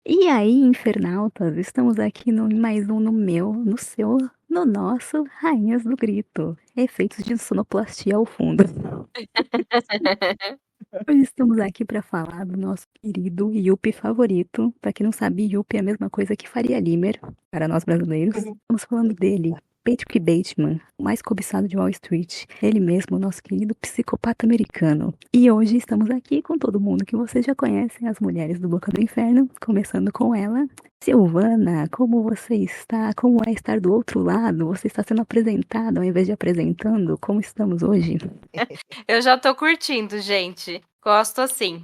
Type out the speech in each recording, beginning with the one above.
E aí, infernautas, estamos aqui no mais um no meu, no seu, no nosso Rainhas do Grito. Efeitos de sonoplastia ao fundo. Hoje estamos aqui para falar do nosso querido Yuppie favorito. Para quem não sabe, Yuppie é a mesma coisa que Faria Limer para nós brasileiros. Estamos falando dele, Patrick Bateman, o mais cobiçado de Wall Street. Ele mesmo, nosso querido psicopata americano. E hoje estamos aqui com todo mundo que vocês já conhecem, as mulheres do Boca do Inferno, começando com ela. Silvana, como você está? Como é estar do outro lado? Você está sendo apresentada ao invés de apresentando? Como estamos hoje? Eu já tô curtindo, gente. Gosto assim.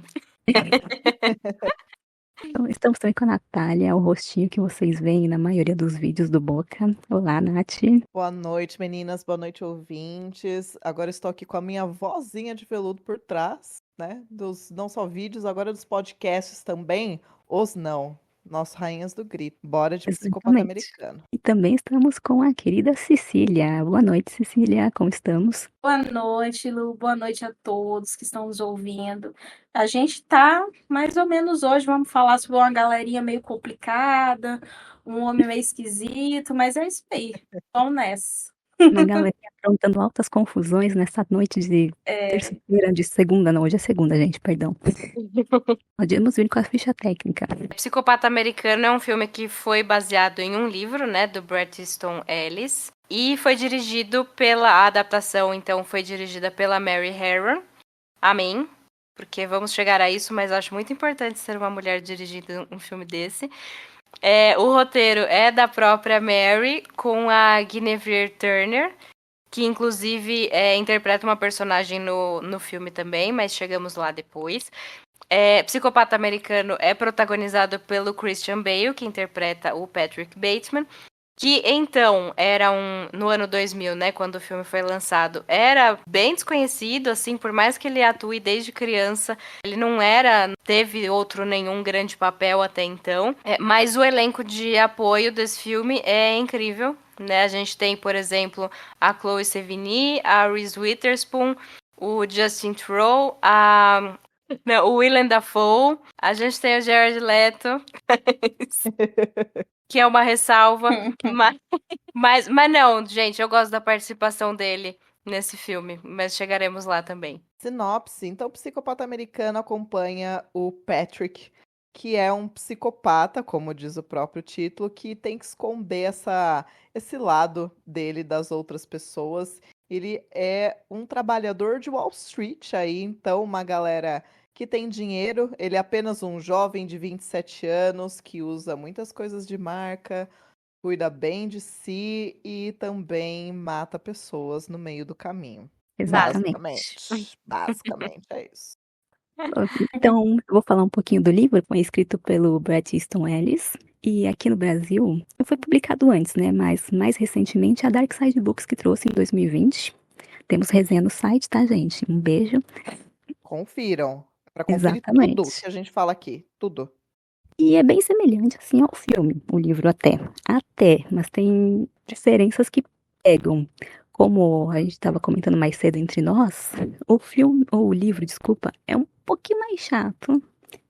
Então, estamos também com a Natália, o rostinho que vocês veem na maioria dos vídeos do Boca. Olá, Nath. Boa noite, meninas. Boa noite, ouvintes. Agora estou aqui com a minha vozinha de veludo por trás, né? Dos não só vídeos, agora dos podcasts também. Os não. Nós rainhas do grito. Bora de psicopata Exatamente. americano. E também estamos com a querida Cecília. Boa noite, Cecília. Como estamos? Boa noite, Lu. Boa noite a todos que estão nos ouvindo. A gente tá mais ou menos hoje, vamos falar sobre uma galerinha meio complicada, um homem meio esquisito, mas é isso aí. Vamos nessa. Uma galera aprontando altas confusões nessa noite de É, terça-feira, de segunda, não, hoje é segunda, gente, perdão. Podemos vir com a ficha técnica. Psicopata Americano é um filme que foi baseado em um livro, né, do Bret Easton Ellis. E foi dirigido a adaptação, então, foi dirigida pela Mary Harron. Amém. Porque vamos chegar a isso, mas acho muito importante ser uma mulher dirigindo um filme desse. O roteiro é da própria Mary, com a Guinevere Turner, que inclusive interpreta uma personagem no filme também, mas chegamos lá depois. Psicopata Americano é protagonizado pelo Christian Bale, que interpreta o Patrick Bateman, que então era no ano 2000, né, quando o filme foi lançado, era bem desconhecido, assim, por mais que ele atue desde criança, ele não teve outro nenhum grande papel até então, mas o elenco de apoio desse filme é incrível, né, a gente tem, por exemplo, a Chloe Sevigny, a Reese Witherspoon, o Justin Theroux, o Willem Dafoe, a gente tem o Jared Leto, que é uma ressalva, mas não, gente, eu gosto da participação dele nesse filme, mas chegaremos lá também. Sinopse. Então, o psicopata americano acompanha o Patrick, que é um psicopata, como diz o próprio título, que tem que esconder esse lado dele das outras pessoas. Ele é um trabalhador de Wall Street aí, então uma galera que tem dinheiro. Ele é apenas um jovem de 27 anos que usa muitas coisas de marca, cuida bem de si e também mata pessoas no meio do caminho. Exatamente. Basicamente é isso. Então, eu vou falar um pouquinho do livro, foi escrito pelo Bret Easton Ellis. E aqui no Brasil, foi publicado antes, né? Mas mais recentemente a Dark Side Books que trouxe em 2020. Temos resenha no site, tá, gente? Um beijo. Confiram. Para conferir tudo Exatamente. que a gente fala aqui. Tudo. E é bem semelhante, assim, ao filme, o livro até. Até, mas tem diferenças que pegam. Como a gente estava comentando mais cedo entre nós, o filme, ou o livro, desculpa, é um pouquinho mais chato.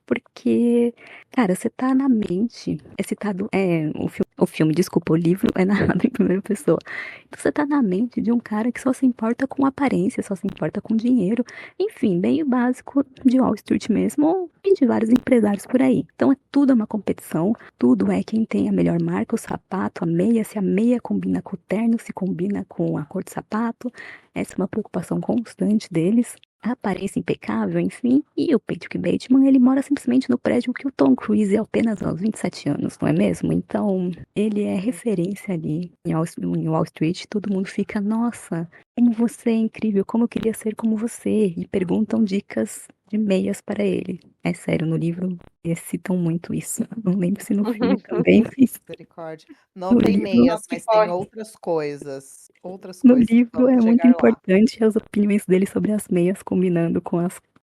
Porque, cara, você tá na mente. É citado. O filme, desculpa, o livro é narrado em primeira pessoa. Então você tá na mente de um cara que só se importa com aparência, só se importa com dinheiro. Enfim, bem o básico de Wall Street mesmo e de vários empresários por aí. Então é tudo uma competição, tudo é quem tem a melhor marca, o sapato, a meia, se a meia combina com o terno, se combina com a cor do sapato. Essa é uma preocupação constante deles. A aparência impecável, enfim. E o Patrick Bateman, ele mora simplesmente no prédio que o Tom Cruise é apenas aos 27 anos, não é mesmo? Então, ele é referência ali em Wall Street. Todo mundo fica, nossa, como você é incrível, como eu queria ser como você. E perguntam dicas de meias para ele. É sério, no livro eles citam muito isso. Não lembro se no filme também, mas Misericórdia. Não no tem livro, meias, que mas tem pode. outras coisas. Outras no coisas. livro é Vamos muito chegar lá. importante as opiniões dele sobre as meias combinando com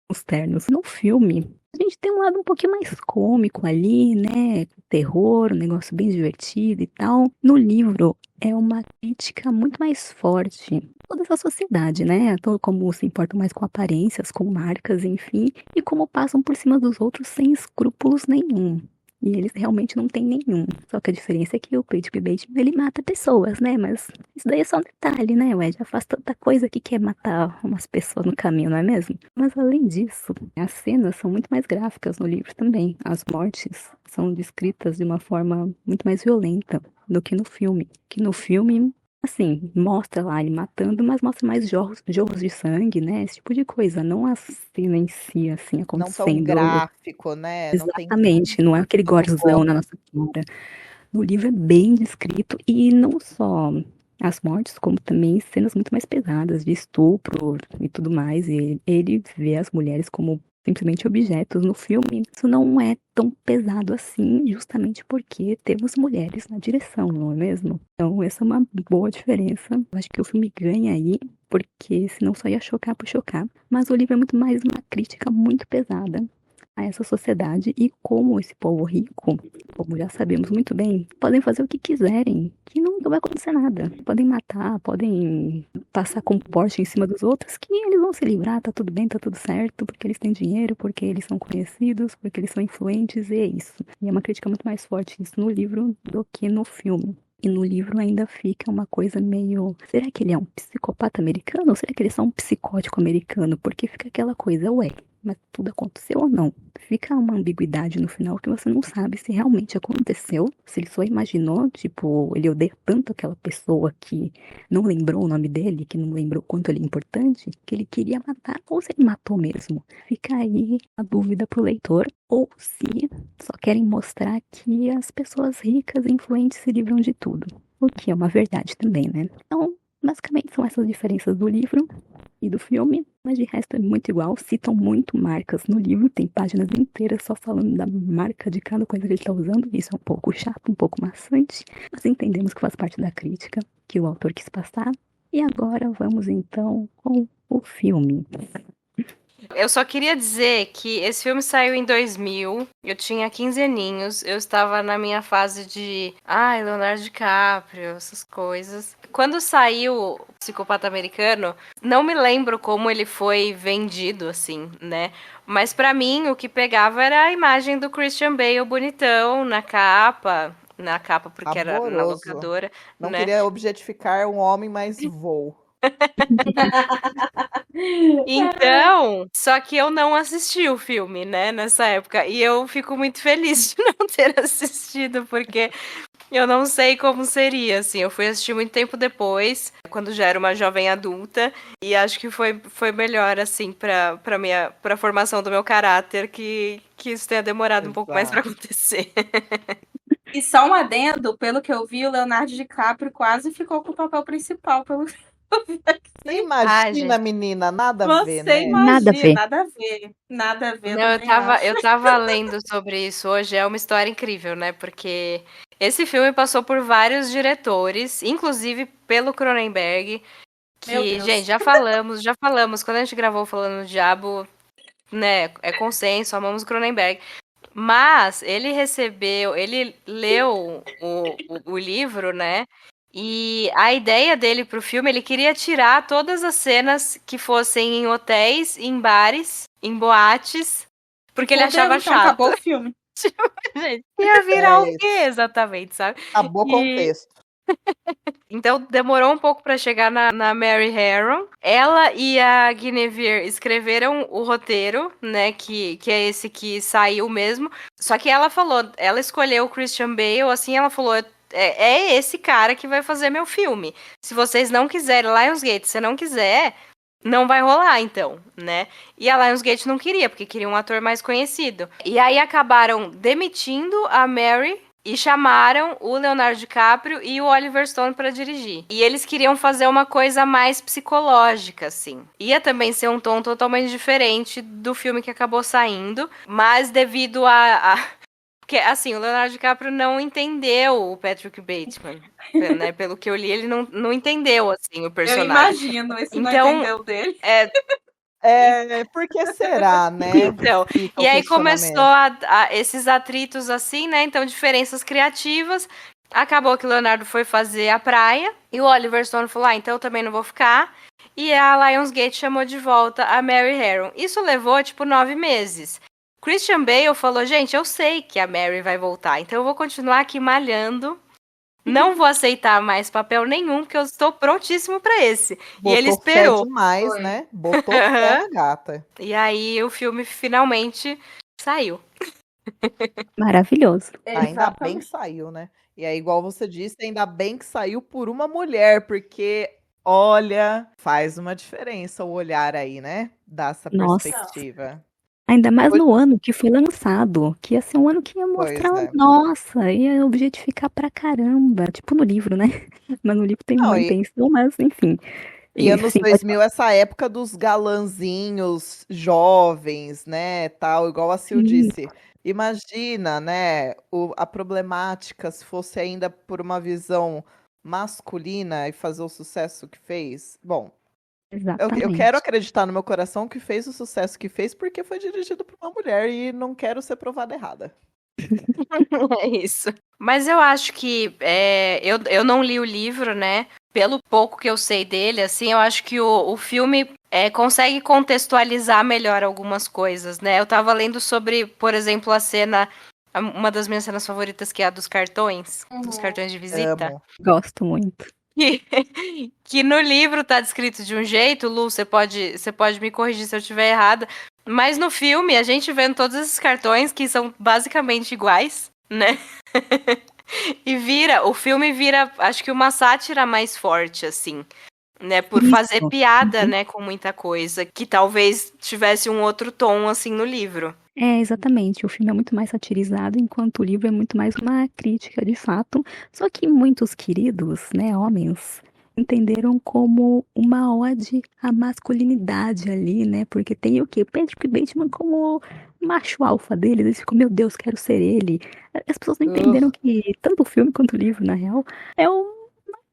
os ternos. No filme, a gente tem um lado um pouquinho mais cômico ali, né? Terror, um negócio bem divertido e tal. No livro, é uma crítica muito mais forte. Toda essa sociedade, né? Todo como se importam mais com aparências, com marcas, enfim, e como passam por cima dos outros sem escrúpulos nenhum. E eles realmente não têm nenhum. Só que a diferença é que o Patrick Bateman, ele mata pessoas, né? Mas isso daí é só um detalhe, né? O Ed já faz tanta coisa que quer matar umas pessoas no caminho, não é mesmo? Mas além disso, as cenas são muito mais gráficas no livro também. As mortes são descritas de uma forma muito mais violenta do que no filme. Que no filme, assim, mostra lá ele matando, mas mostra mais jorros de sangue, né? Esse tipo de coisa. Não a cena em si, assim, Não tão acontecendo. gráfico, né? Não tem Exatamente, não é aquele muito gorezão na nossa cara. No livro é bem descrito e não só as mortes, como também cenas muito mais pesadas de estupro e tudo mais. E ele vê as mulheres como simplesmente objetos. No filme, isso não é tão pesado assim, justamente porque temos mulheres na direção, não é mesmo? Então, essa é uma boa diferença. Eu acho que o filme ganha aí, porque senão só ia chocar por chocar. Mas o livro é muito mais uma crítica muito pesada a essa sociedade e como esse povo rico, como já sabemos muito bem, podem fazer o que quiserem, que nunca vai acontecer nada. Podem matar, podem passar com Porsche em cima dos outros, que eles vão se livrar, tá tudo bem, tá tudo certo, porque eles têm dinheiro, porque eles são conhecidos, porque eles são influentes, e é isso. E é uma crítica muito mais forte isso no livro do que no filme. E no livro ainda fica uma coisa meio. Será que ele é um psicopata americano? Ou será que ele é só um psicótico americano? Porque fica aquela coisa, ué, mas tudo aconteceu ou não? Fica uma ambiguidade no final que você não sabe se realmente aconteceu, se ele só imaginou, tipo, ele odeia tanto aquela pessoa que não lembrou o nome dele, que não lembrou quanto ele é importante, que ele queria matar, ou se ele matou mesmo. Fica aí a dúvida pro leitor, ou se só querem mostrar que as pessoas ricas e influentes se livram de tudo. O que é uma verdade também, né? Então, basicamente são essas diferenças do livro e do filme, mas de resto é muito igual. Citam muito marcas no livro, tem páginas inteiras só falando da marca de cada coisa que ele está usando. Isso é um pouco chato, um pouco maçante, mas entendemos que faz parte da crítica que o autor quis passar. E agora vamos então com o filme. Eu só queria dizer que esse filme saiu em 2000, eu tinha 15 aninhos, eu estava na minha fase de, Leonardo DiCaprio, essas coisas. Quando saiu o Psicopata Americano, não me lembro como ele foi vendido, assim, né? Mas pra mim, o que pegava era a imagem do Christian Bale bonitão na capa porque era na Saboroso. locadora, Não né? queria objetificar um homem, mas vou. Então, só que eu não assisti o filme, né, nessa época. E eu fico muito feliz de não ter assistido, porque eu não sei como seria, assim. Eu fui assistir muito tempo depois, quando já era uma jovem adulta, e acho que foi melhor, assim, pra formação do meu caráter, que isso tenha demorado um pouco mais pra Exato. acontecer. E só um adendo, pelo que eu vi, o Leonardo DiCaprio quase ficou com o papel principal pelo Imagina, gente. menina, nada a ver, Você né? Nada a ver. imagina, nada a ver. Nada a ver, Não, eu também acho. eu tava lendo sobre isso hoje, é uma história incrível, né? Porque esse filme passou por vários diretores, inclusive pelo Cronenberg, Meu que, Deus. gente, já falamos, quando a gente gravou Falando no Diabo, né, é consenso, amamos o Cronenberg. Mas ele leu o livro, né? E a ideia dele pro filme, ele queria tirar todas as cenas que fossem em hotéis, em bares, em boates, porque ele Fudeu, achava então chato. acabou o filme. Gente, ia virar o É quê exatamente, sabe? Acabou o contexto. Então demorou um pouco pra chegar na Mary Harron. Ela e a Guinevere escreveram o roteiro, né? Que é esse que saiu mesmo. Só que ela escolheu o Christian Bale, assim, ela falou. É esse cara que vai fazer meu filme. Se vocês não quiserem, Lionsgate, se não quiser, não vai rolar, então, né? E a Lionsgate não queria, porque queria um ator mais conhecido. E aí acabaram demitindo a Mary e chamaram o Leonardo DiCaprio e o Oliver Stone para dirigir. E eles queriam fazer uma coisa mais psicológica, assim. Ia também ser um tom totalmente diferente do filme que acabou saindo, mas devido porque, assim, o Leonardo DiCaprio não entendeu o Patrick Bateman, né? Pelo que eu li, ele não entendeu, assim, o Eu personagem. imagino esse não Então, entendeu dele. Por que será, né? Então, Fica e o aí começou questionamento. esses atritos assim, né? Então, diferenças criativas. Acabou que o Leonardo foi fazer a praia e o Oliver Stone falou: então eu também não vou ficar. E a Lionsgate chamou de volta a Mary Harron. Isso levou, tipo, 9 meses. Christian Bale falou, gente, eu sei que a Mary vai voltar, então eu vou continuar aqui malhando. Não vou aceitar mais papel nenhum, porque eu estou prontíssimo para esse. E ele Botou fé esperou. demais, Foi. né? Botou fé na gata. E aí o filme finalmente saiu. Maravilhoso. Ainda bem que Exatamente. saiu, né? E aí, igual você disse, ainda bem que saiu por uma mulher, porque, olha, faz uma diferença o olhar aí, né? Dá essa Nossa. perspectiva. Ainda mais Pois- no ano que foi lançado, que ia ser um ano que ia Pois mostrar, é. nossa, ia objetificar pra caramba. Tipo no livro, né? Mas no livro tem Não, uma e, intenção, mas enfim. e E anos sim, pode 2000, essa época dos galanzinhos jovens, né, tal, igual a Sil sim, disse. Imagina, né, a problemática se fosse ainda por uma visão masculina e fazer o sucesso que fez. Bom, eu quero exatamente. acreditar no meu coração que fez o sucesso que fez porque foi dirigido por uma mulher e não quero ser provada errada. É isso. Mas eu acho que eu não li o livro, né? Pelo pouco que eu sei dele, assim, eu acho que o filme consegue contextualizar melhor algumas coisas, né? Eu tava lendo sobre, por exemplo, a cena, uma das minhas cenas favoritas, que é a dos Uhum. cartões de visita. Amo. Gosto muito. Que no livro tá descrito de um jeito, Lu, você pode me corrigir se eu estiver errada, mas no filme a gente vendo todos esses cartões que são basicamente iguais, né? E o filme vira, acho que uma sátira mais forte, assim, né? Por fazer Isso. piada, Uhum. né, com muita coisa, que talvez tivesse um outro tom, assim, no livro. É, exatamente. O filme é muito mais satirizado, enquanto o livro é muito mais uma crítica de fato. Só que muitos queridos, né, homens, entenderam como uma ode à masculinidade ali, né? Porque tem o quê? Patrick Bateman como macho alfa deles. Eles ficam, meu Deus, quero ser ele. As pessoas não entenderam Ugh. que tanto o filme quanto o livro, na real, é uma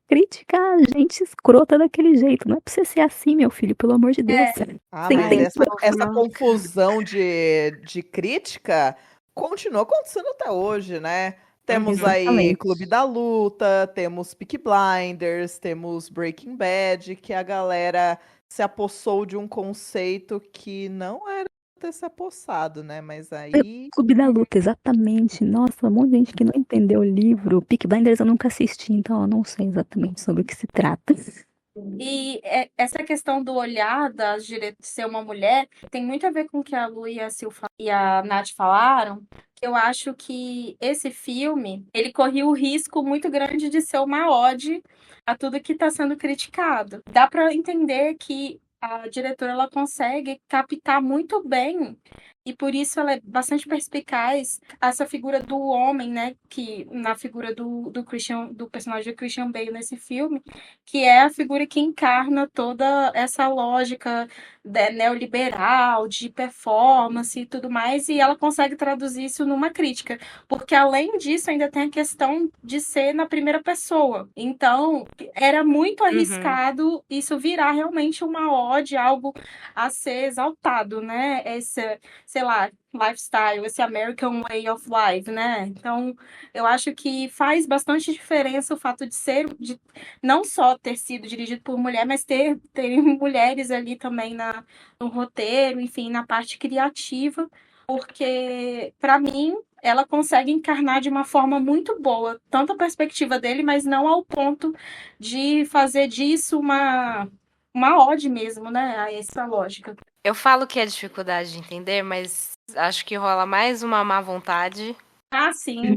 crítica a gente escrota daquele jeito. Não é pra você ser assim, meu filho, pelo amor de Deus. É, Ah, Você mas É, entende? essa não. confusão de crítica continua acontecendo até hoje, né? Temos Uhum. aí Exatamente. Clube da Luta, temos Peaky Blinders, temos Breaking Bad, que a galera se apossou de um conceito que não era pra ter se apossado, né? Mas aí. Clube da Luta, exatamente. Nossa, um monte de gente que não entendeu o livro. Peaky Blinders eu nunca assisti, então eu não sei exatamente sobre o que se trata. E essa questão do olhar das direitos de ser uma mulher tem muito a ver com o que a Lu e a e a Nath falaram. Que eu acho que esse filme ele corria o risco muito grande de ser uma ode a tudo que está sendo criticado. Dá para entender que a diretora ela consegue captar muito bem e por isso ela é bastante perspicaz essa figura do homem, né, que na figura do personagem do Christian Bale nesse filme, que é a figura que encarna toda essa lógica neoliberal, de performance e tudo mais, e ela consegue traduzir isso numa crítica, porque além disso ainda tem a questão de ser na primeira pessoa. Então, era muito Uhum. arriscado isso virar realmente uma ode, algo a ser exaltado, né? Esse, sei lá, lifestyle, esse American way of life, né? Então, eu acho que faz bastante diferença o fato de não só ter sido dirigido por mulher, mas ter mulheres ali também no roteiro, enfim, na parte criativa, porque, para mim, ela consegue encarnar de uma forma muito boa, tanto a perspectiva dele, mas não ao ponto de fazer disso uma ode mesmo, né, a essa lógica. Eu falo que é dificuldade de entender, mas acho que rola mais uma má vontade Ah, sim.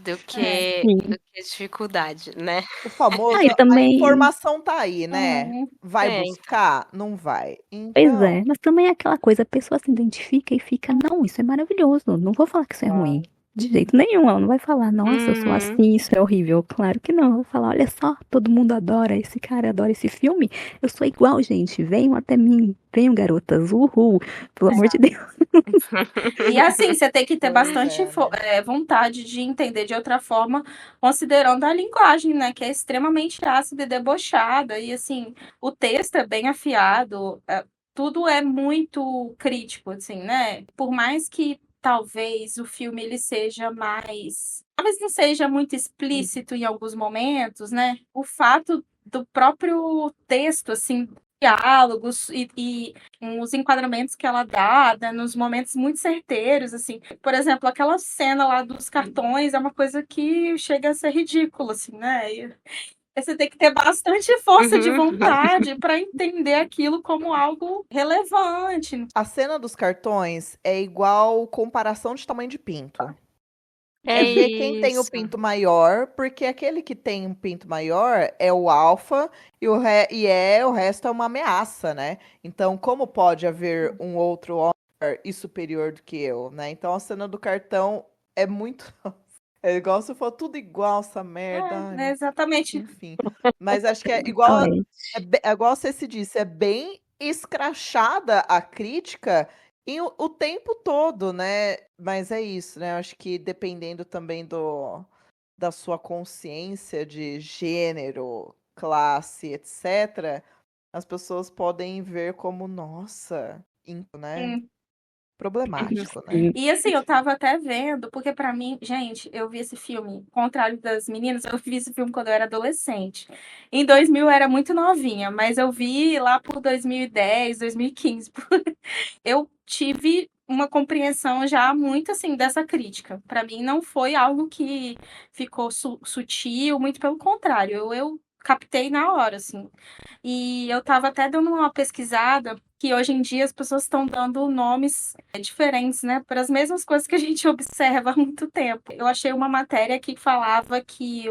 do É. que, Sim. do que dificuldade, né? O famoso, Ah, e a também, informação tá aí, né? Uhum. Vai Então. buscar? Não vai. pois é, Então. mas também é aquela coisa, a pessoa se identifica e fica, não, isso é maravilhoso, não vou falar que isso é ruim. Claro. De jeito nenhum, ela não vai falar, nossa, eu sou Uhum. assim, isso é horrível. Claro que não, eu vou falar, olha só, todo mundo adora esse cara, adora esse filme, eu sou igual, gente, venham até mim, venham garotas, uhul, pelo amor de Deus. E assim, você tem que ter Pois bastante é, né? vontade de entender de outra forma, considerando a linguagem, né? Que é extremamente ácida e debochada. E assim, o texto é bem afiado, tudo é muito crítico, assim, né? Por mais que talvez o filme ele seja mais. Talvez não seja muito explícito em alguns momentos, né? O fato do próprio texto, assim, diálogos e os enquadramentos que ela dá, né, nos momentos muito certeiros, assim. Por exemplo, aquela cena lá dos cartões é uma coisa que chega a ser ridícula, assim, né? E você tem que ter bastante força de vontade para entender aquilo como algo relevante. A cena dos cartões é igual comparação de tamanho de pinto. É Ver quem tem o isso. pinto maior, porque aquele que tem um pinto maior é o alfa e o resto é uma ameaça, né? Então, como pode haver um outro homem maior e superior do que eu, né? Então, a cena do cartão é muito. É igual se for tudo igual essa merda. Ai, Exatamente. enfim. Mas acho que é igual, Ai, é igual você se disse, é bem escrachada a crítica o tempo todo, né? Mas é isso, né? Eu acho que dependendo também da sua consciência de gênero, classe, etc., as pessoas podem ver como, nossa, né? Sim. Problemático, né? sim. E assim, eu tava até vendo, porque pra mim, gente, eu vi esse filme, contrário das meninas, eu vi esse filme quando eu era adolescente. Em 2000 eu era muito novinha, mas eu vi lá por 2010, 2015. Eu tive uma compreensão já muito assim dessa crítica. Pra mim não foi algo que ficou sutil, muito pelo contrário, eu captei na hora, assim. E eu estava até dando uma pesquisada que hoje em dia as pessoas estão dando nomes diferentes, né, para as mesmas coisas que a gente observa há muito tempo. Eu achei uma matéria que falava que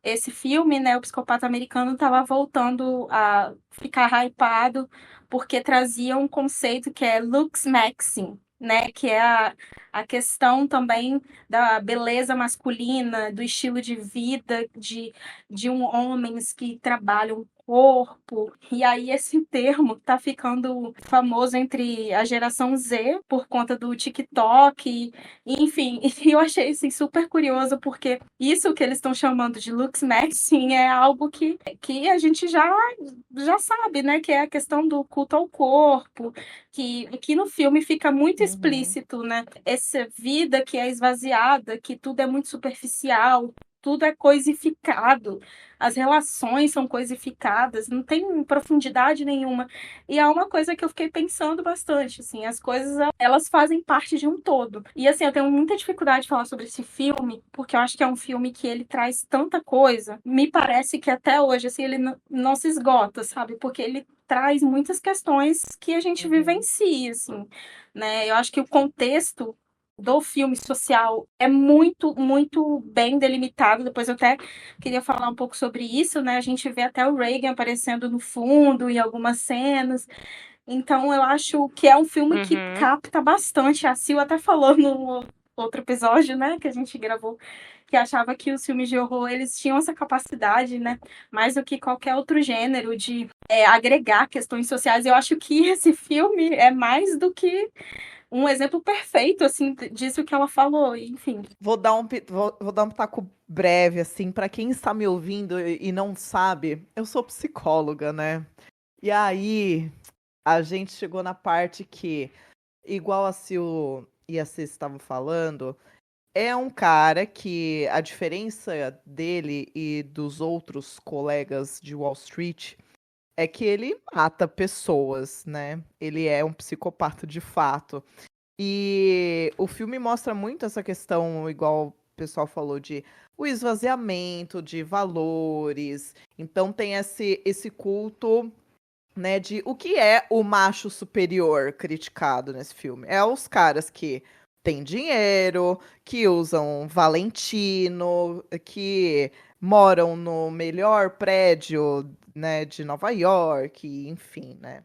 esse filme, né, O Psicopata Americano, estava voltando a ficar hypado porque trazia um conceito que é lux maxing, né, que é a questão também da beleza masculina, do estilo de vida de homens que trabalham corpo. E aí esse termo tá ficando famoso entre a geração Z por conta do TikTok, enfim. E eu achei assim super curioso porque isso que eles estão chamando de looks maxing é algo que a gente já sabe, né, que é a questão do culto ao corpo, que aqui no filme fica muito Uhum. explícito, né? Essa vida que é esvaziada, que tudo é muito superficial, tudo é coisificado, as relações são coisificadas, não tem profundidade nenhuma. E é uma coisa que eu fiquei pensando bastante, assim, as coisas elas fazem parte de um todo. E assim, eu tenho muita dificuldade de falar sobre esse filme, porque eu acho que é um filme que ele traz tanta coisa. Me parece que até hoje assim ele não se esgota, sabe? Porque ele traz muitas questões que a gente Uhum. vivencia, assim, né? Eu acho que o contexto do filme social é muito, muito bem delimitado. Depois eu até queria falar um pouco sobre isso, né? A gente vê até o Reagan aparecendo no fundo em algumas cenas. Então eu acho que é um filme que Uhum. capta bastante. A Sil até falou no outro episódio, né, que a gente gravou, que achava que os filmes de horror eles tinham essa capacidade, né, mais do que qualquer outro gênero de agregar questões sociais. Eu acho que esse filme é mais do que um exemplo perfeito, assim, disso que ela falou, enfim. Vou dar um pitaco breve, assim, para quem está me ouvindo e não sabe, eu sou psicóloga, né? E aí, a gente chegou na parte que, igual a Sil e a Cis estavam falando, é um cara que a diferença dele e dos outros colegas de Wall Street é que ele mata pessoas, né? Ele é um psicopata de fato. E o filme mostra muito essa questão, igual o pessoal falou, de o esvaziamento de valores. Então tem esse culto, né, de o que é o macho superior criticado nesse filme. É os caras que têm dinheiro, que usam Valentino, que moram no melhor prédio, né, de Nova York, enfim, né?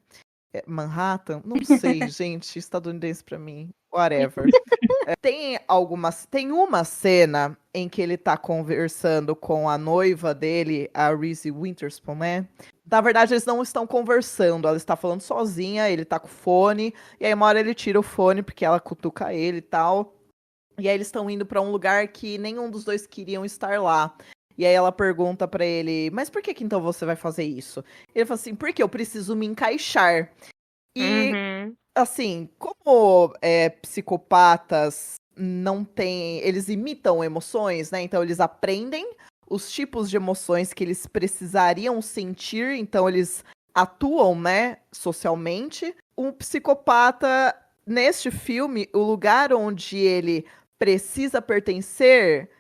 Manhattan? Não sei, gente, estadunidense pra mim, whatever. Tem uma cena em que ele tá conversando com a noiva dele, a Reese Witherspoon, né? Na verdade, eles não estão conversando, ela está falando sozinha, ele tá com o fone, e aí uma hora ele tira o fone porque ela cutuca ele e tal. E aí eles estão indo pra um lugar que nenhum dos dois queriam estar lá. E aí ela pergunta pra ele, mas por que então você vai fazer isso? Ele fala assim, porque eu preciso me encaixar. E Uhum. assim, como psicopatas não têm. Eles imitam emoções, né? Então eles aprendem os tipos de emoções que eles precisariam sentir, então eles atuam, né, socialmente. Um psicopata, neste filme, o lugar onde ele precisa pertencer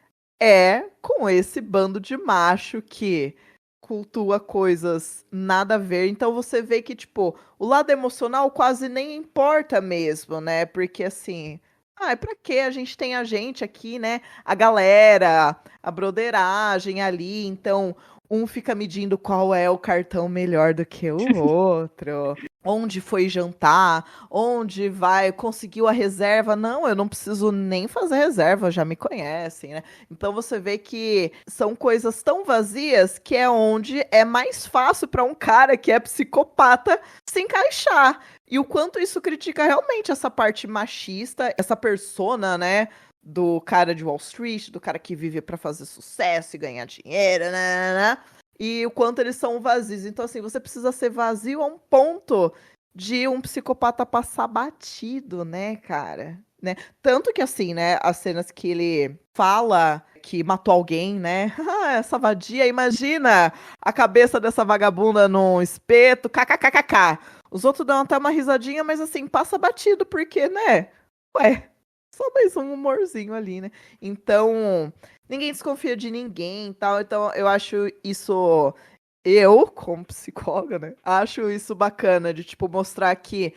é com esse bando de macho que cultua coisas nada a ver. Então você vê que, tipo, o lado emocional quase nem importa mesmo, né? Porque assim, pra que a gente tem a gente aqui, né? A galera, a broderagem ali, então um fica medindo qual é o cartão melhor do que o outro. Onde foi jantar, onde vai, conseguiu a reserva. Não, eu não preciso nem fazer reserva, já me conhecem, né? Então você vê que são coisas tão vazias que é onde é mais fácil para um cara que é psicopata se encaixar. E o quanto isso critica realmente essa parte machista, essa persona, né? Do cara de Wall Street, do cara que vive para fazer sucesso e ganhar dinheiro, né? E o quanto eles são vazios. Então, assim, você precisa ser vazio a um ponto de um psicopata passar batido, né, cara? Né? Tanto que, assim, né, as cenas que ele fala que matou alguém, né? Essa vadia, imagina a cabeça dessa vagabunda num espeto, kkkk. Os outros dão até uma risadinha, mas, assim, passa batido, porque, né? Ué, só mais um humorzinho ali, né? Então, ninguém desconfia de ninguém e tal. Então, eu acho isso. Eu, como psicóloga, né? Acho isso bacana de, tipo, mostrar que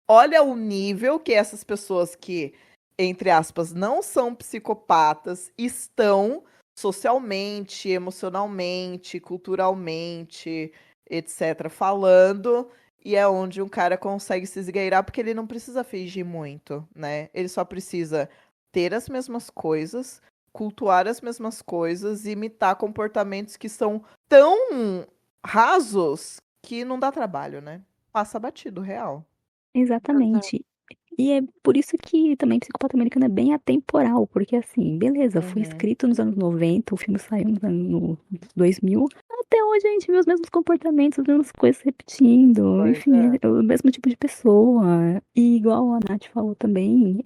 olha o nível que essas pessoas que, entre aspas, não são psicopatas, estão socialmente, emocionalmente, culturalmente, etc., falando. E é onde um cara consegue se esgueirar, porque ele não precisa fingir muito, né? Ele só precisa ter as mesmas coisas, cultuar as mesmas coisas e imitar comportamentos que são tão rasos que não dá trabalho, né? Passa batido, real. Exatamente. E é por isso que também Psicopata Americano é bem atemporal, porque assim, beleza, foi Uhum. escrito nos anos 90, o filme saiu nos anos 2000, até hoje a gente vê os mesmos comportamentos, as mesmas coisas repetindo, Pois enfim, é. é o mesmo tipo de pessoa. E igual a Nath falou também,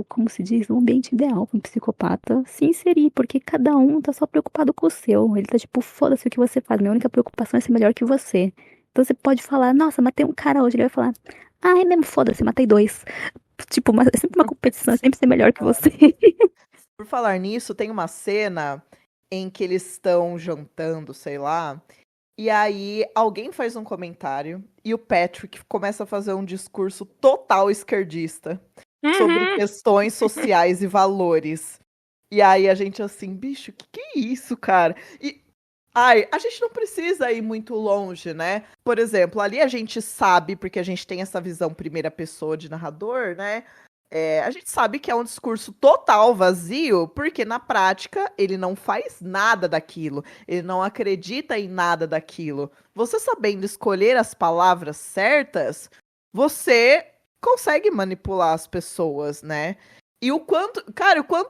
como se diz, o ambiente ideal para um psicopata se inserir, porque cada um tá só preocupado com o seu, ele tá tipo, foda-se o que você faz, minha única preocupação é ser melhor que você. Então você pode falar, nossa, matei um cara hoje, ele vai falar, ah, é mesmo, foda-se, matei 2. Tipo, é sempre uma competição, é sempre ser melhor que você. Por falar nisso, tem uma cena em que eles estão jantando, sei lá, e aí alguém faz um comentário e o Patrick começa a fazer um discurso total esquerdista sobre questões sociais e valores. E aí a gente assim, bicho, que é isso, cara? E a gente não precisa ir muito longe, né? Por exemplo, ali a gente sabe, porque a gente tem essa visão primeira pessoa de narrador, né? A gente sabe que é um discurso total vazio, porque na prática ele não faz nada daquilo, ele não acredita em nada daquilo. Você sabendo escolher as palavras certas, você consegue manipular as pessoas, né? E o quanto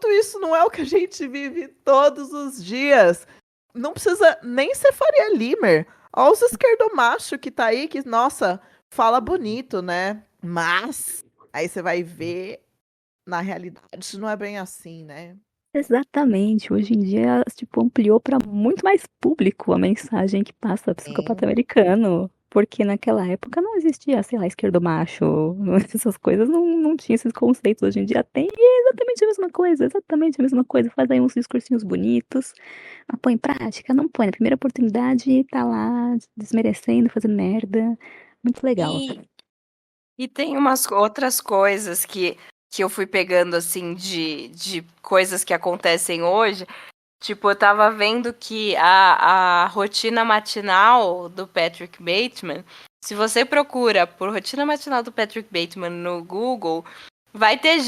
isso não é o que a gente vive todos os dias. Não precisa nem ser Faria Limer. Olha os esquerdomacho que tá aí, que, nossa, fala bonito, né? Mas aí você vai ver, na realidade, não é bem assim, né? Exatamente. Hoje em dia, tipo, ampliou para muito mais público a mensagem que passa Psicopata Sim. Americano. Porque naquela época não existia, sei lá, esquerdomacho, essas coisas, não tinha esses conceitos. Hoje em dia tem, e é exatamente a mesma coisa. Faz aí uns discursinhos bonitos, mas põe em prática, não põe. Na primeira oportunidade, tá lá desmerecendo, fazendo merda. Muito legal. E tem umas outras coisas que eu fui pegando, assim, de coisas que acontecem hoje. Tipo, eu tava vendo que a rotina matinal do Patrick Bateman, se você procura por rotina matinal do Patrick Bateman no Google, vai ter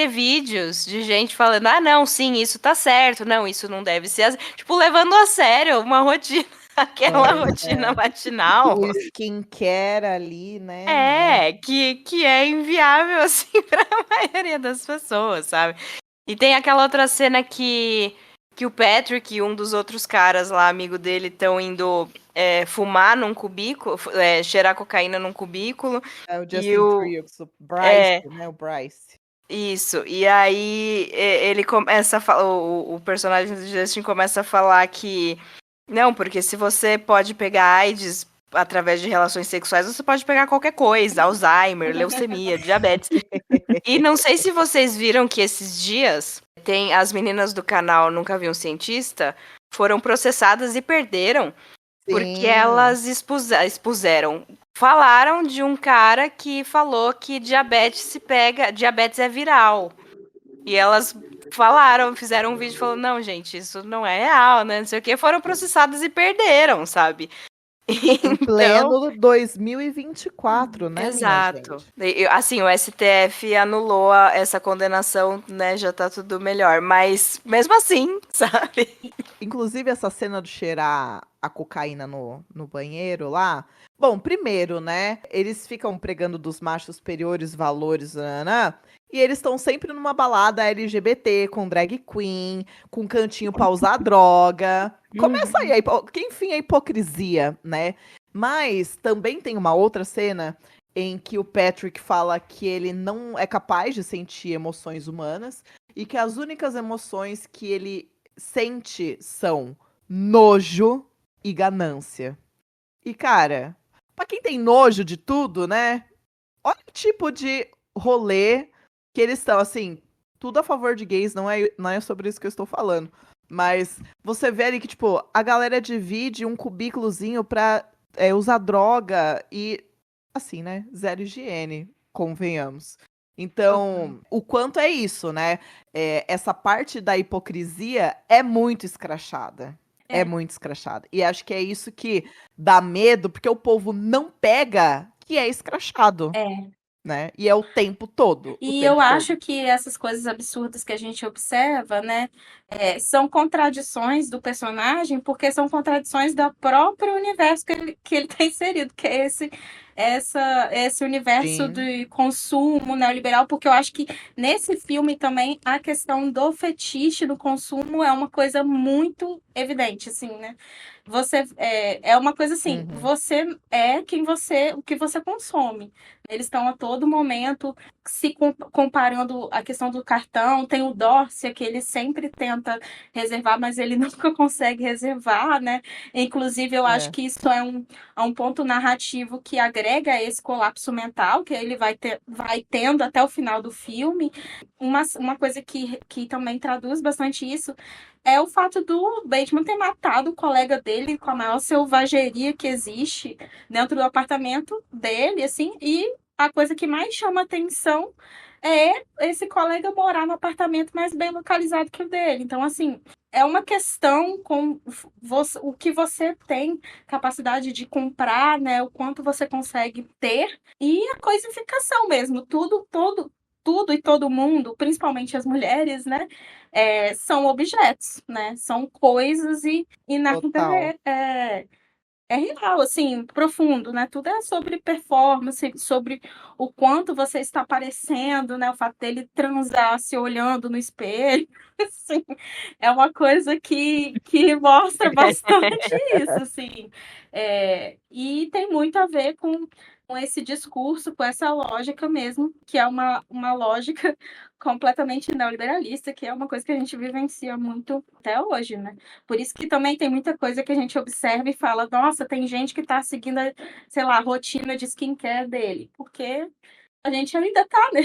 vídeos de gente falando, ah, não, sim, isso tá certo, não, isso não deve ser assim. Tipo, levando a sério uma rotina, aquela rotina matinal. O skincare ali, né? Que é inviável, assim, pra maioria das pessoas, sabe? E tem aquela outra cena que o Patrick e um dos outros caras lá, amigo dele, estão indo fumar num cubículo, cheirar cocaína num cubículo. É o E Justin Trios, o Bryce, né? O Bryce. Isso, e aí ele começa a falar, o personagem do Justin começa a falar que não, porque se você pode pegar AIDS através de relações sexuais, você pode pegar qualquer coisa, Alzheimer, leucemia, diabetes. E não sei se vocês viram que esses dias tem as meninas do canal Nunca Vi um Cientista foram processadas e perderam porque elas expuseram. Falaram de um cara que falou que diabetes é viral. E elas fizeram um vídeo falando, não, gente, isso não é real, né? Não sei o que, foram processadas e perderam, sabe? Em pleno 2024, né, exato. minha gente? Assim, o STF anulou essa condenação, né? Já tá tudo melhor. Mas, mesmo assim, sabe? Inclusive, essa cena do cheirar a cocaína no banheiro lá. Bom, primeiro, né? Eles ficam pregando dos machos superiores valores, e eles estão sempre numa balada LGBT, com drag queen, com cantinho pra usar droga. Começa aí, enfim, a hipocrisia, né? Mas também tem uma outra cena em que o Patrick fala que ele não é capaz de sentir emoções humanas e que as únicas emoções que ele sente são nojo e ganância. E, cara, pra quem tem nojo de tudo, né? Olha o tipo de rolê que eles estão, assim, tudo a favor de gays, não é sobre isso que eu estou falando. Mas você vê ali que, tipo, a galera divide um cubículozinho pra usar droga e, assim, né? Zero higiene, convenhamos. Então, o quanto é isso, né? Essa parte da hipocrisia é muito escrachada. É muito escrachada. E acho que é isso que dá medo, porque o povo não pega que é escrachado. Né? E é o tempo todo. E eu acho que essas coisas absurdas que a gente observa, né, são contradições do personagem, porque são contradições do próprio universo que ele está inserido, que é esse universo Sim. de consumo neoliberal, porque eu acho que nesse filme também a questão do fetiche do consumo é uma coisa muito evidente, assim, né? Você é uma coisa assim, você é o que você consome. Eles estão a todo momento se comparando a questão do cartão. Tem o Dórcia, que ele sempre tenta reservar, mas ele nunca consegue reservar, né? Inclusive, eu acho que isso é um ponto narrativo que agrega esse colapso mental, que ele vai tendo até o final do filme. Uma coisa que também traduz bastante isso é o fato do Bateman ter matado o colega dele com a maior selvageria que existe dentro do apartamento dele, assim, e a coisa que mais chama atenção é esse colega morar no apartamento mais bem localizado que o dele. Então, assim, é uma questão com o que você tem capacidade de comprar, né? O quanto você consegue ter e a coisificação mesmo. Tudo e todo mundo, principalmente as mulheres, né? São objetos, né? São coisas e nada é real, assim, profundo, né? Tudo é sobre performance, sobre o quanto você está aparecendo, né? O fato dele transar se olhando no espelho, assim, é uma coisa que mostra bastante isso, assim. E tem muito a ver com esse discurso, com essa lógica mesmo, que é uma lógica completamente neoliberalista, que é uma coisa que a gente vivencia muito até hoje, né? Por isso que também tem muita coisa que a gente observa e fala, nossa, tem gente que tá seguindo, sei lá, a rotina de skincare dele, porque a gente ainda tá, né?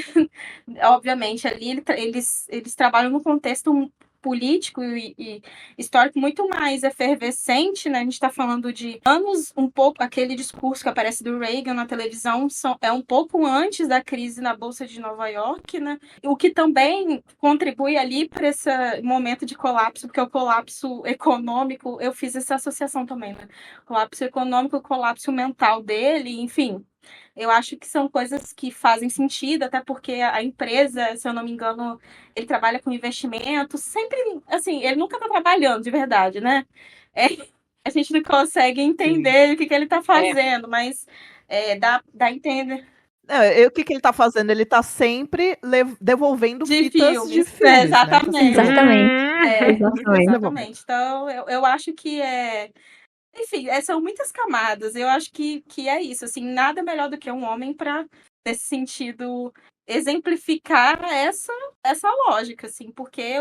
Obviamente, ali eles trabalham num contexto político e histórico muito mais efervescente, né? A gente está falando de anos, um pouco, aquele discurso que aparece do Reagan na televisão é um pouco antes da crise na Bolsa de Nova York, né? O que também contribui ali para esse momento de colapso, porque o colapso econômico, eu fiz essa associação também, né? Colapso econômico, colapso mental dele, enfim. Eu acho que são coisas que fazem sentido, até porque a empresa, se eu não me engano, ele trabalha com investimento, sempre, assim, ele nunca está trabalhando de verdade, né? A gente não consegue entender o que ele está fazendo, mas dá a entender. O que ele tá fazendo? Ele tá sempre devolvendo fitas de filmes. Exatamente. Né? Exatamente. Então, eu acho que enfim, são muitas camadas. Eu acho que é isso. Assim, nada melhor do que um homem para, nesse sentido, exemplificar essa lógica, assim, porque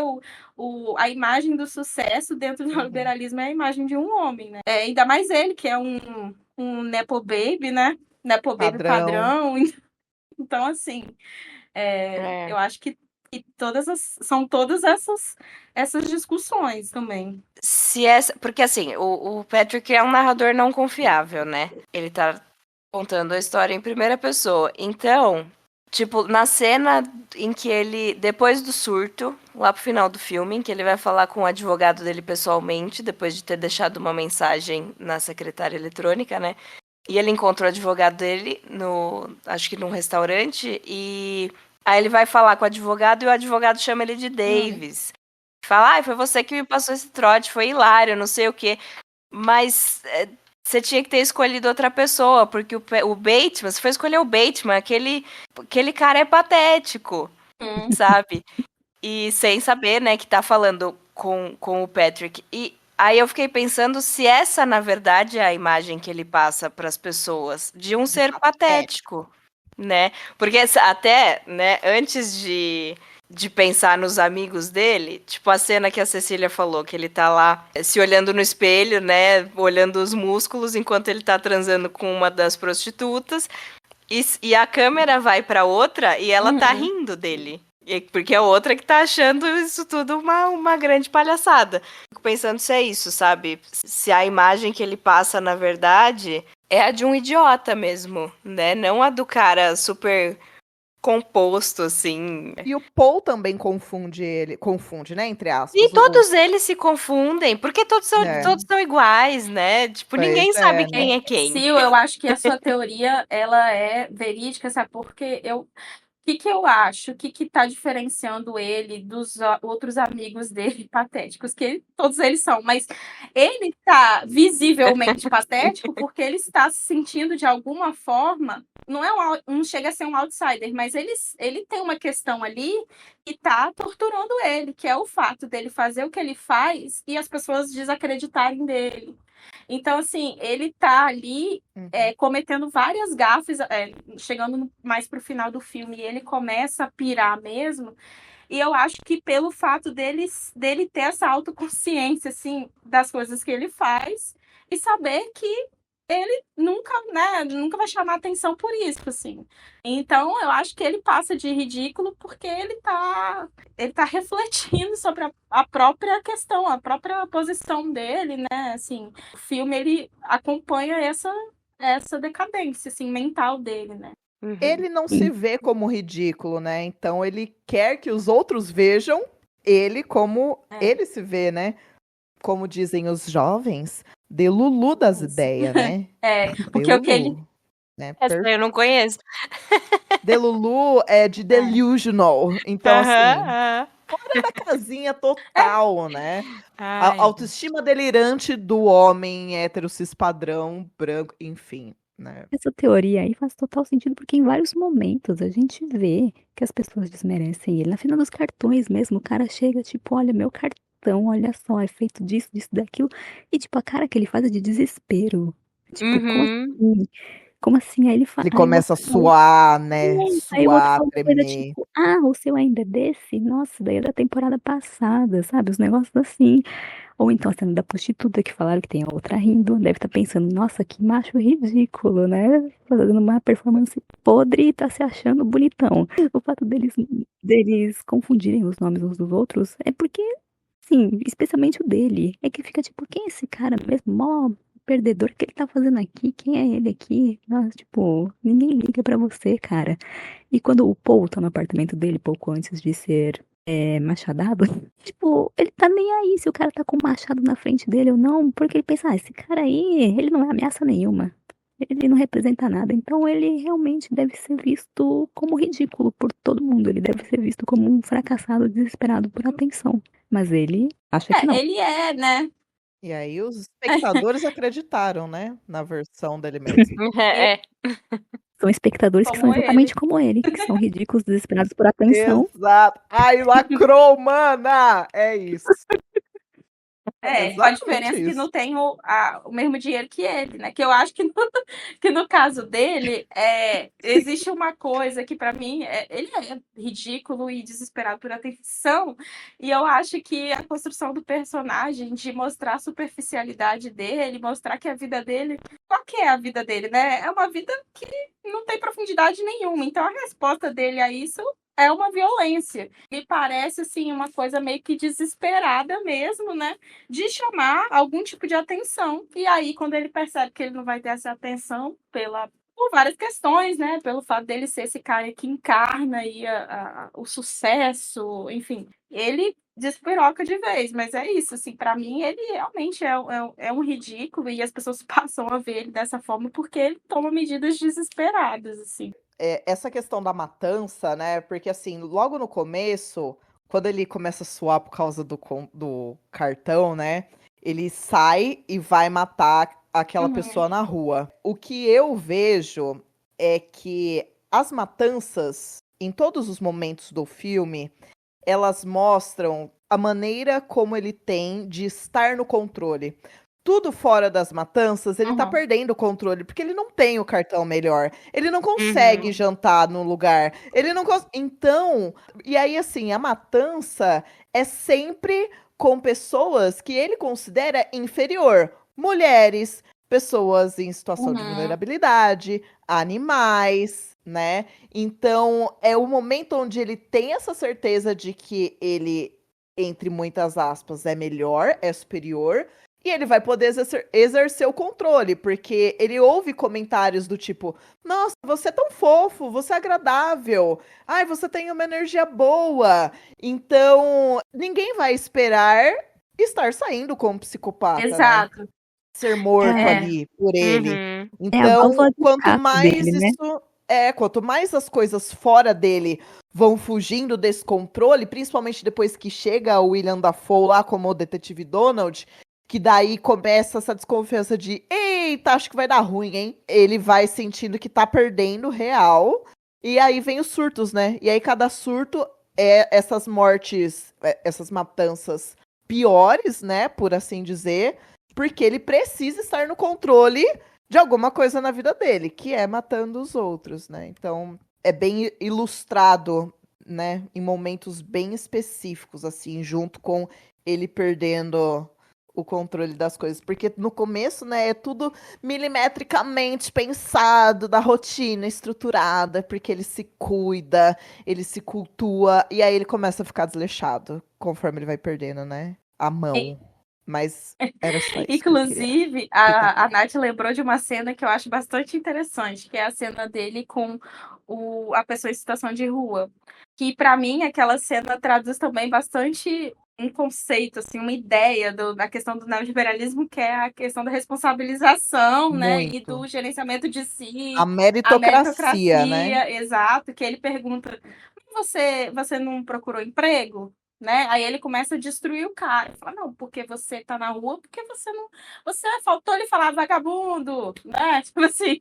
a imagem do sucesso dentro do liberalismo é a imagem de um homem, né? Ainda mais ele, que é um um Nepo Baby, né? Nepo Baby Padrão. padrão. Então, assim, É. eu acho que são todas essas discussões também. Porque assim, o Patrick é um narrador não confiável, né? Ele tá contando a história em primeira pessoa. Então, tipo, na cena em que ele, depois do surto, lá pro final do filme, em que ele vai falar com o advogado dele pessoalmente, depois de ter deixado uma mensagem na secretária eletrônica, né? E ele encontra o advogado dele acho que num restaurante, e aí ele vai falar com o advogado e o advogado chama ele de Davis. Fala, foi você que me passou esse trote, foi hilário, não sei o quê. Mas você tinha que ter escolhido outra pessoa, porque o Bateman, você foi escolher o Bateman, aquele cara é patético, sabe? E sem saber, né, que tá falando com o Patrick. E aí eu fiquei pensando se essa, na verdade, é a imagem que ele passa para as pessoas de um ser patético, né? Porque até, né, antes de pensar nos amigos dele, tipo a cena que a Cecília falou, que ele tá lá se olhando no espelho, né, olhando os músculos enquanto ele tá transando com uma das prostitutas, e a câmera vai pra outra e ela tá rindo dele. Porque é outra que tá achando isso tudo uma grande palhaçada. Fico pensando se é isso, sabe? Se a imagem que ele passa, na verdade, é a de um idiota mesmo, né? Não a do cara super composto, assim. E o Paul também confunde, né? Entre aspas. E todos eles se confundem, porque todos É. são iguais, né? Tipo, Pois ninguém sabe né? quem é quem. Sil, eu acho que a sua teoria, ela é verídica, sabe? Porque que eu acho? O que tá diferenciando ele dos outros amigos dele patéticos? Que todos eles são, mas ele tá visivelmente patético porque ele está se sentindo de alguma forma, não chega a ser um outsider, mas ele tem uma questão ali que tá torturando ele, que é o fato dele fazer o que ele faz e as pessoas desacreditarem dele. Então, assim, ele tá ali cometendo várias gafes, chegando mais pro final do filme, e ele começa a pirar mesmo. E eu acho que pelo fato dele ter essa autoconsciência, assim, das coisas que ele faz, e saber que ele nunca vai chamar atenção por isso, assim. Então, eu acho que ele passa de ridículo porque ele tá refletindo sobre a própria questão, a própria posição dele, né? Assim, o filme, ele acompanha essa decadência, assim, mental dele, né? Ele não se vê como ridículo, né? Então ele quer que os outros vejam ele como ele se vê, né? Como dizem os jovens, de Lulu das ideias, né? Porque o que ele... Né? Essa eu não conheço. De Lulu é de delusional. Então, assim, fora da casinha total, né? A autoestima delirante do homem hétero cis padrão, branco, enfim, né? Essa teoria aí faz total sentido porque em vários momentos a gente vê que as pessoas desmerecem ele. Na fila dos cartões mesmo, o cara chega tipo, olha, meu cartão, olha só, é feito disso, disso, daquilo. E tipo, a cara que ele faz é de desespero. Tipo, como assim? Como assim? Aí ele fala. Ele começa a suar, né? Aí o outro Suar, fala uma coisa tremer. tipo, o seu ainda é desse? Nossa, daí é da temporada passada, sabe? Os negócios assim. Ou então a cena da prostituta que falaram que tem a outra rindo, deve estar pensando, nossa, que macho ridículo, né? Fazendo uma performance podre e tá se achando bonitão. O fato deles confundirem os nomes uns dos outros é porque, sim, especialmente o dele, é que fica tipo, quem é esse cara mesmo? Mó perdedor, o que ele tá fazendo aqui? Quem é ele aqui? Nossa, tipo, ninguém liga pra você, cara. E quando o Paul tá no apartamento dele, pouco antes de ser machadado, tipo, ele tá nem aí se o cara tá com um machado na frente dele ou não, porque ele pensa, esse cara aí, ele não é ameaça nenhuma. Ele não representa nada, então ele realmente deve ser visto como ridículo por todo mundo. Ele deve ser visto como um fracassado desesperado por atenção. Mas ele acha que não. Ele é, né? E aí os espectadores acreditaram, né? Na versão dele mesmo. São espectadores que são Como exatamente como ele, que são ridículos, desesperados por atenção. Exato. Ai, lacrou, mana! É isso. Com a Exatamente diferença que isso. não tem o mesmo dinheiro que ele, né? Que eu acho que que no caso dele, existe uma coisa que pra mim, ele é ridículo e desesperado por atenção, e eu acho que a construção do personagem, de mostrar a superficialidade dele, mostrar que a vida dele, qual que é a vida dele, né? É uma vida que não tem profundidade nenhuma, então a resposta dele a isso é uma violência. Me parece, assim, uma coisa meio que desesperada mesmo, né? De chamar algum tipo de atenção. E aí, quando ele percebe que ele não vai ter essa atenção por várias questões, né? Pelo fato dele ser esse cara que encarna aí o sucesso, enfim, ele despiroca de vez, mas é isso, assim, para mim ele realmente é um ridículo e as pessoas passam a ver ele dessa forma porque ele toma medidas desesperadas, assim. Essa questão da matança, né? Porque assim, logo no começo, quando ele começa a suar por causa do cartão, né? Ele sai e vai matar aquela pessoa na rua. O que eu vejo é que as matanças, em todos os momentos do filme, elas mostram a maneira como ele tem de estar no controle. Tudo fora das matanças, ele tá perdendo o controle, porque ele não tem o cartão melhor. Ele não consegue jantar no lugar. Ele não Então, e aí assim, a matança é sempre com pessoas que ele considera inferior. Mulheres, pessoas em situação de vulnerabilidade, animais, né? Então, é o momento onde ele tem essa certeza de que ele, entre muitas aspas, é melhor, é superior, e ele vai poder exercer o controle, porque ele ouve comentários do tipo: nossa, você é tão fofo, você é agradável, ai, você tem uma energia boa. Então, ninguém vai esperar estar saindo como psicopata, né? Exato. Ser morto ali por ele. Uhum. Então, válvula de quanto escape mais dele, né? quanto mais as coisas fora dele vão fugindo desse controle, principalmente depois que chega o William Dafoe lá como o detetive Donald, que daí começa essa desconfiança de, eita, acho que vai dar ruim, hein? Ele vai sentindo que tá perdendo real, e aí vem os surtos, né? E aí cada surto é essas mortes, essas matanças piores, né, por assim dizer, porque ele precisa estar no controle de alguma coisa na vida dele, que é matando os outros, né? Então, é bem ilustrado, né, em momentos bem específicos, assim, junto com ele perdendo o controle das coisas. Porque no começo, né, é tudo milimetricamente pensado, da rotina estruturada, porque ele se cuida, ele se cultua, e aí ele começa a ficar desleixado, conforme ele vai perdendo, né, a mão. Mas era só isso que eu queria. Inclusive, a Nath lembrou de uma cena que eu acho bastante interessante, que é a cena dele com a pessoa em situação de rua. Que, para mim, aquela cena traduz também bastante um conceito, assim, uma ideia da questão do neoliberalismo, que é a questão da responsabilização, né, e do Muito. gerenciamento de si, A a meritocracia, né? meritocracia, exato, que ele pergunta, você não procurou emprego? Né? Aí ele começa a destruir o cara. Ele fala, não, porque você tá na rua, porque você não. Você faltou ele falar vagabundo, né? Tipo assim.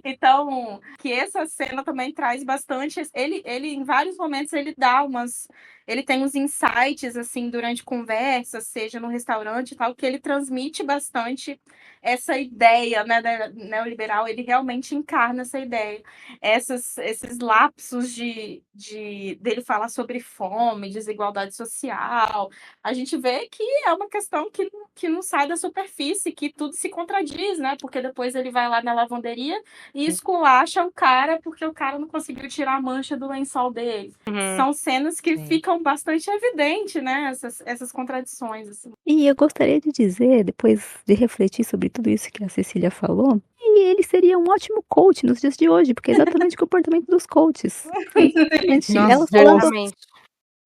Então, que essa cena também traz bastante. Ele em vários momentos, ele dá umas. Ele tem uns insights, assim, durante conversas, seja no restaurante e tal, que ele transmite bastante essa ideia, né, neoliberal. Ele realmente encarna essa ideia. Esses lapsos dele falar sobre fome, desigualdade social, a gente vê que é uma questão que não sai da superfície, que tudo se contradiz, né? Porque depois ele vai lá na lavanderia e esculacha o cara porque o cara não conseguiu tirar a mancha do lençol dele. São cenas que ficam bastante evidentes, né? Essas contradições, assim. E eu gostaria de dizer, depois de refletir sobre tudo isso que a Cecília falou, que ele seria um ótimo coach nos dias de hoje, porque é exatamente o comportamento dos coaches. Ela falando, Exatamente.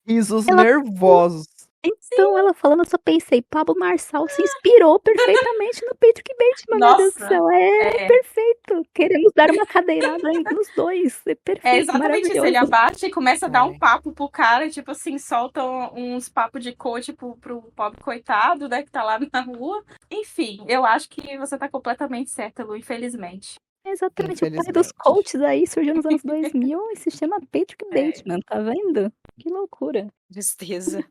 Risos Ela- nervosos. então, ela falando, eu só pensei, Pablo Marçal se inspirou perfeitamente no Patrick Bateman, meu Deus do Nossa, céu, é perfeito. Queremos dar uma cadeirada nos dois, é perfeito, é exatamente isso. Ele maravilhoso. abate e começa a dar um É. papo pro cara, tipo assim, solta uns papos de coach pro pobre coitado, né, que tá lá na rua. Enfim, eu acho que você tá completamente certa, Lu, infelizmente. É exatamente, o pai dos Infelizmente. coaches aí surgiu nos anos 2000 e se chama Patrick Bateman, tá vendo? Que loucura. Tristeza.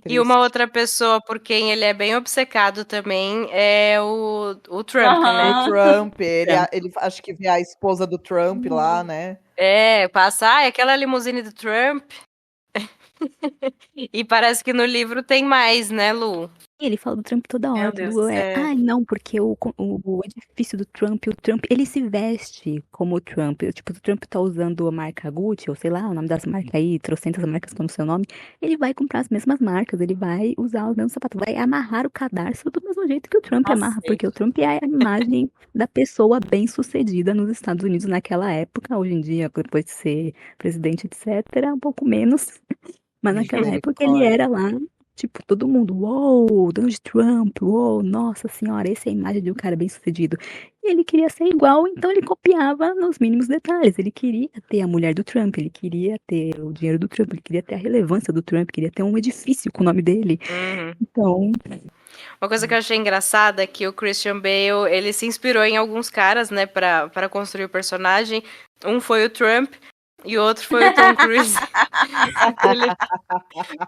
E uma Triste. outra pessoa por quem ele é bem obcecado também é o Trump, né? O Aham. Trump, Trump. ele acho que vê a esposa do Trump lá, né? Passa, aquela limusine do Trump. E parece que no livro tem mais, né, Lu? E ele fala do Trump toda Meu hora, Deus tudo do é. céu. Ai, não, porque o edifício do Trump, o Trump, ele se veste como o Trump. Tipo, o Trump tá usando a marca Gucci, ou sei lá, o nome das marcas aí, trocentas marcas com o seu nome. Ele vai comprar as mesmas marcas, ele vai usar os mesmos sapatos, vai amarrar o cadarço do mesmo jeito que o Trump amarra, porque o Cacete. Trump é a imagem da pessoa bem-sucedida nos Estados Unidos naquela época. Hoje em dia, depois de ser presidente, etc., um pouco menos. Mas naquela época ele Misericórdia. era lá, tipo, todo mundo, uou, Donald Trump, uou, nossa senhora, essa é a imagem de um cara bem-sucedido. E ele queria ser igual, então ele copiava nos mínimos detalhes. Ele queria ter a mulher do Trump, ele queria ter o dinheiro do Trump, ele queria ter a relevância do Trump, queria ter um edifício com o nome dele. Uhum. Então, Uma coisa que eu achei engraçada é que o Christian Bale, ele se inspirou em alguns caras, né, pra construir o personagem. Um foi o Trump e o outro foi o Tom Cruise.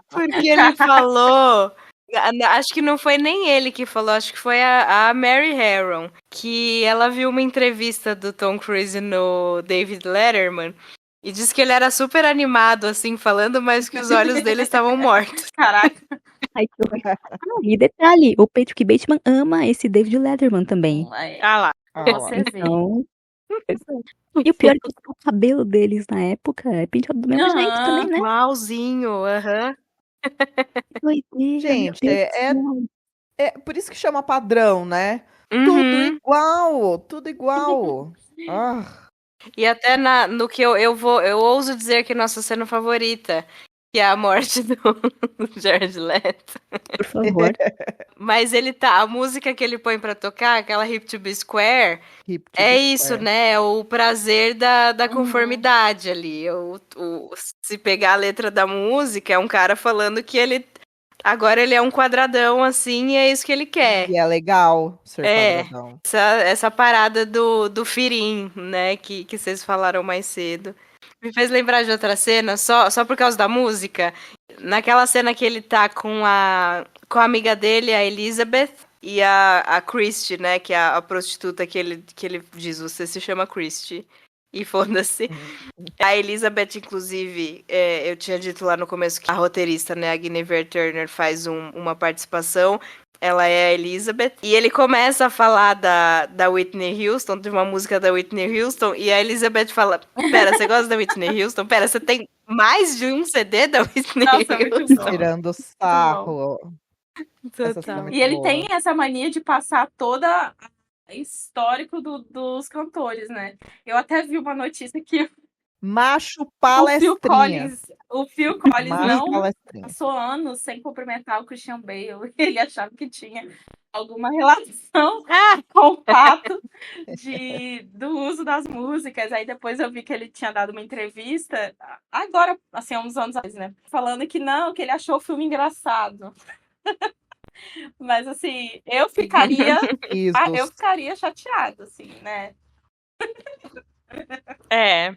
Porque ele falou... Acho que não foi nem ele que falou, acho que foi a Mary Harron, que ela viu uma entrevista do Tom Cruise no David Letterman e disse que ele era super animado, assim, falando, mas que os olhos dele estavam mortos. Caraca. ai, que horror. Ah, e detalhe, o Patrick Bateman ama esse David Letterman também. Aí, Ah lá. Ah, lá. você vê. Então, e o pior é que o cabelo deles na época é penteado do mesmo jeito também, Aham. né? Igualzinho, aham. Que doideira, meu Gente, Deus do céu. é por isso que chama padrão, né? Tudo Uhum. igual, tudo igual. Ah, E até no que eu ouso dizer que nossa cena favorita, que é a morte do Jared Leto. Por favor. Mas a música que ele põe pra tocar, aquela Hip to Be Square, hip to é be isso, square. né? É o prazer da Uhum. conformidade ali. Se pegar a letra da música, é um cara falando que agora ele é um quadradão assim e é isso que ele quer. E é legal ser É. quadradão. Essa parada do Firim, né, que vocês falaram mais cedo. Me fez lembrar de outra cena, só por causa da música. Naquela cena que ele tá com a amiga dele, a Elizabeth, e a Christie, né, que é a prostituta que ele diz, você se chama Christie. E foda-se. A Elizabeth, inclusive, eu tinha dito lá no começo que a roteirista, né, a Guinevere Turner, faz uma participação. Ela é a Elizabeth. E ele começa a falar da Whitney Houston, de uma música da Whitney Houston, e a Elizabeth fala, pera, você gosta da Whitney Houston? Pera, você tem mais de um CD da Whitney Nossa, muito Houston? bom. Tirando sarro. Essa cena é Total. muito E ele boa. tem essa mania de passar toda histórico dos cantores, né? Eu até vi uma notícia que Macho o Phil palestrinha. Collins Macho não palestrinha. passou anos sem cumprimentar o Christian Bale. Ele achava que tinha alguma relação com o fato do uso das músicas. Aí depois eu vi que ele tinha dado uma entrevista, agora, assim, há uns anos atrás, né? Falando que não, que ele achou o filme engraçado. Mas assim, eu ficaria chateada, assim, né?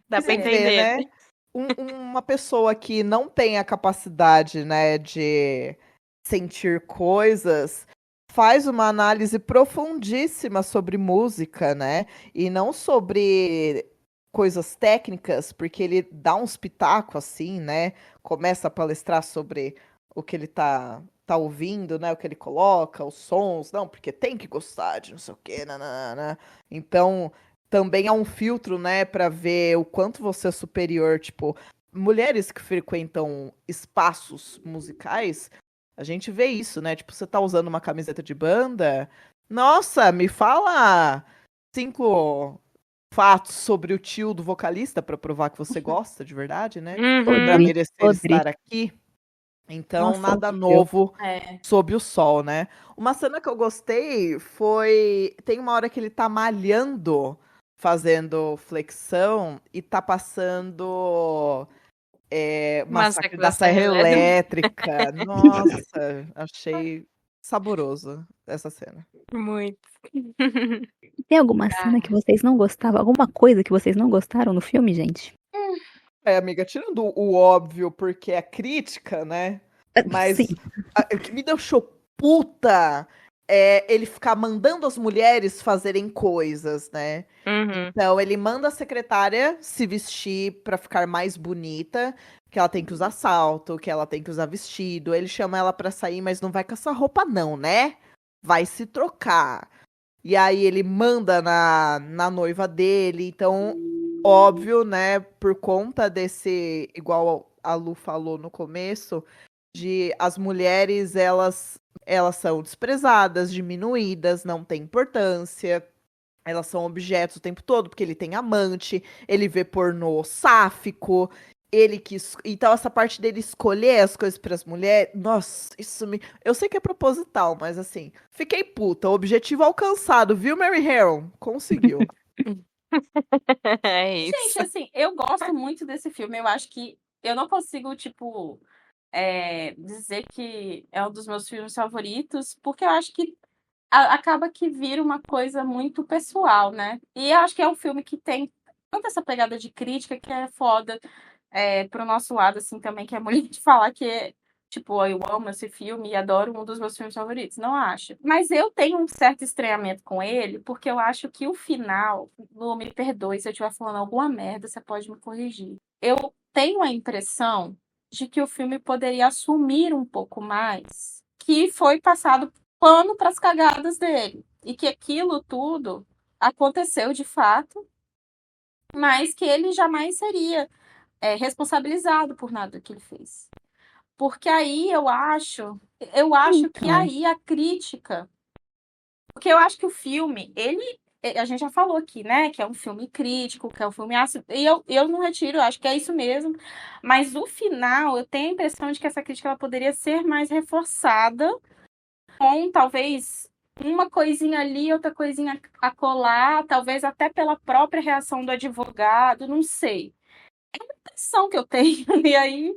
Dá pra Você entender. vê, né? Uma pessoa que não tem a capacidade, né, de sentir coisas, faz uma análise profundíssima sobre música, né? E não sobre coisas técnicas, porque ele dá uns pitacos assim, né? Começa a palestrar sobre o que ele tá ouvindo, né? O que ele coloca, os sons, não, porque tem que gostar de não sei o quê, nanana. Então, também há um filtro, né, para ver o quanto você é superior, tipo, mulheres que frequentam espaços musicais, a gente vê isso, né? Tipo, você tá usando uma camiseta de banda, nossa, me fala 5 fatos sobre o tio do vocalista para provar que você gosta de verdade, né? Uhum. Para merecer Podre. estar aqui. Então, Nossa, nada horrível. novo É. sob o sol, né? Uma cena que eu gostei foi... Tem uma hora que ele tá malhando, fazendo flexão, e tá passando Massacre da Serra Elétrica. Nossa, achei saboroso essa cena. Muito. Tem alguma cena que vocês não gostavam? Alguma coisa que vocês não gostaram no filme, gente? Amiga, tirando o óbvio, porque é crítica, né? Mas Sim. o que me deixou puta é ele ficar mandando as mulheres fazerem coisas, né? Uhum. Então, ele manda a secretária se vestir pra ficar mais bonita, que ela tem que usar salto, que ela tem que usar vestido. Ele chama ela pra sair, mas não vai com essa roupa não, né? Vai se trocar. E aí ele manda na noiva dele. Então, óbvio, né, por conta desse, igual a Lu falou no começo, de as mulheres, elas são desprezadas, diminuídas, não têm importância. Elas são objetos o tempo todo, porque ele tem amante, ele vê pornô sáfico, ele quis. Então, essa parte dele escolher as coisas para as mulheres. Nossa, isso me. Eu sei que é proposital, mas assim, fiquei puta. Objetivo alcançado, viu, Mary Harron? Conseguiu. É isso. Gente, assim, eu gosto muito desse filme. Eu acho que eu não consigo, tipo, dizer que é um dos meus filmes favoritos, porque eu acho que acaba que vira uma coisa muito pessoal, né? E eu acho que é um filme que tem tanta essa pegada de crítica que é foda pro nosso lado, assim, também, que é muito de falar que, tipo, eu amo esse filme e adoro um dos meus filmes favoritos. Não acho. Mas eu tenho um certo estranhamento com ele, porque eu acho que o final, Lu, me perdoe se eu estiver falando alguma merda, você pode me corrigir. Eu tenho a impressão de que o filme poderia assumir um pouco mais que foi passado pano para as cagadas dele. E que aquilo tudo aconteceu de fato, mas que ele jamais seria responsabilizado por nada que ele fez. Porque aí eu acho que Então, aí a crítica. Porque eu acho que o filme, a gente já falou aqui, né? Que é um filme crítico, que é um filme ácido. E eu não retiro, eu acho que é isso mesmo. Mas o final, eu tenho a impressão de que essa crítica ela poderia ser mais reforçada com talvez uma coisinha ali, outra coisinha a colar, talvez até pela própria reação do advogado, não sei. É uma impressão que eu tenho. E aí,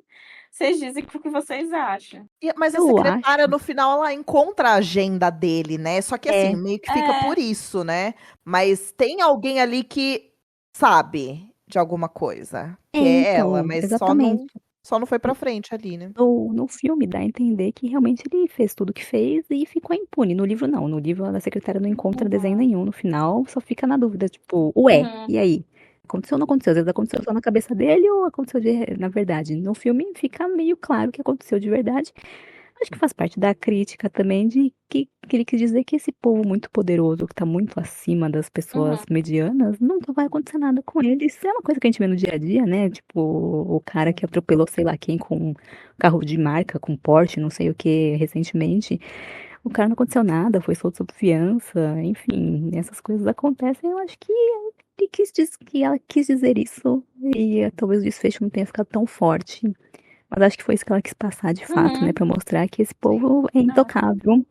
vocês dizem o que vocês acham. Mas a eu acho. secretária, no final, ela encontra a agenda dele, né? Só que assim, É, meio que fica É, por isso, né? Mas tem alguém ali que sabe de alguma coisa, que é ela, então, mas exatamente. só não foi pra frente ali, né? No filme dá a entender que realmente ele fez tudo o que fez e ficou impune. No livro não. No livro a secretária não encontra desenho uhum, nenhum. No final só fica na dúvida, tipo, ué, uhum, e aí? Aconteceu ou não aconteceu? Às vezes aconteceu só na cabeça dele ou aconteceu na verdade. No filme fica meio claro que aconteceu de verdade. Acho que faz parte da crítica também de que ele quis dizer que esse povo muito poderoso, que tá muito acima das pessoas uhum, medianas, nunca vai acontecer nada com eles. Isso é uma coisa que a gente vê no dia a dia, né? Tipo, o cara que atropelou sei lá quem com um carro de marca, com Porsche, não sei o que, recentemente. O cara não aconteceu nada, foi solto sob fiança, enfim, essas coisas acontecem. Eu acho que que ela quis dizer isso e talvez o desfecho não tenha ficado tão forte. Mas acho que foi isso que ela quis passar de fato, né? uhum. Pra mostrar que esse Sim. povo é É. intocável.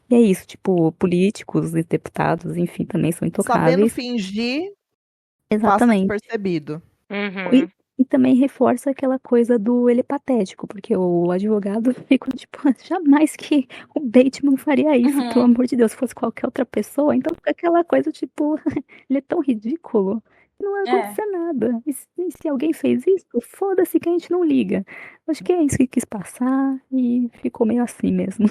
E é isso, tipo, políticos e deputados, enfim, também são Sabendo intocáveis. fingir, passa Exatamente. despercebido. Uhum. E também reforça aquela coisa do ele é patético, porque o advogado ficou tipo, jamais que o Bateman faria isso, pelo Uhum. amor de Deus, se fosse qualquer outra pessoa. Então fica aquela coisa tipo, ele é tão ridículo, não vai É. acontecer nada. E se alguém fez isso, foda-se que a gente não liga. Acho que é isso que quis passar e ficou meio assim mesmo.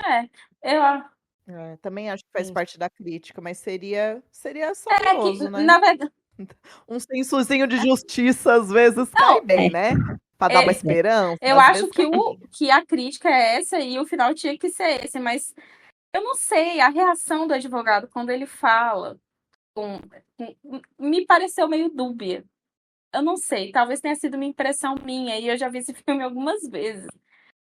É. Eu, Também acho que faz parte da crítica, mas seria que, saboroso, né? na verdade, Um sensozinho de justiça às vezes cai bem, É, né? Pra dar uma é, esperança, eu às acho vezes cai bem. que a crítica é essa e o final tinha que ser esse, mas eu não sei, a reação do advogado quando ele fala me pareceu meio dúbia. Eu não sei, talvez tenha sido uma impressão minha e eu já vi esse filme algumas vezes.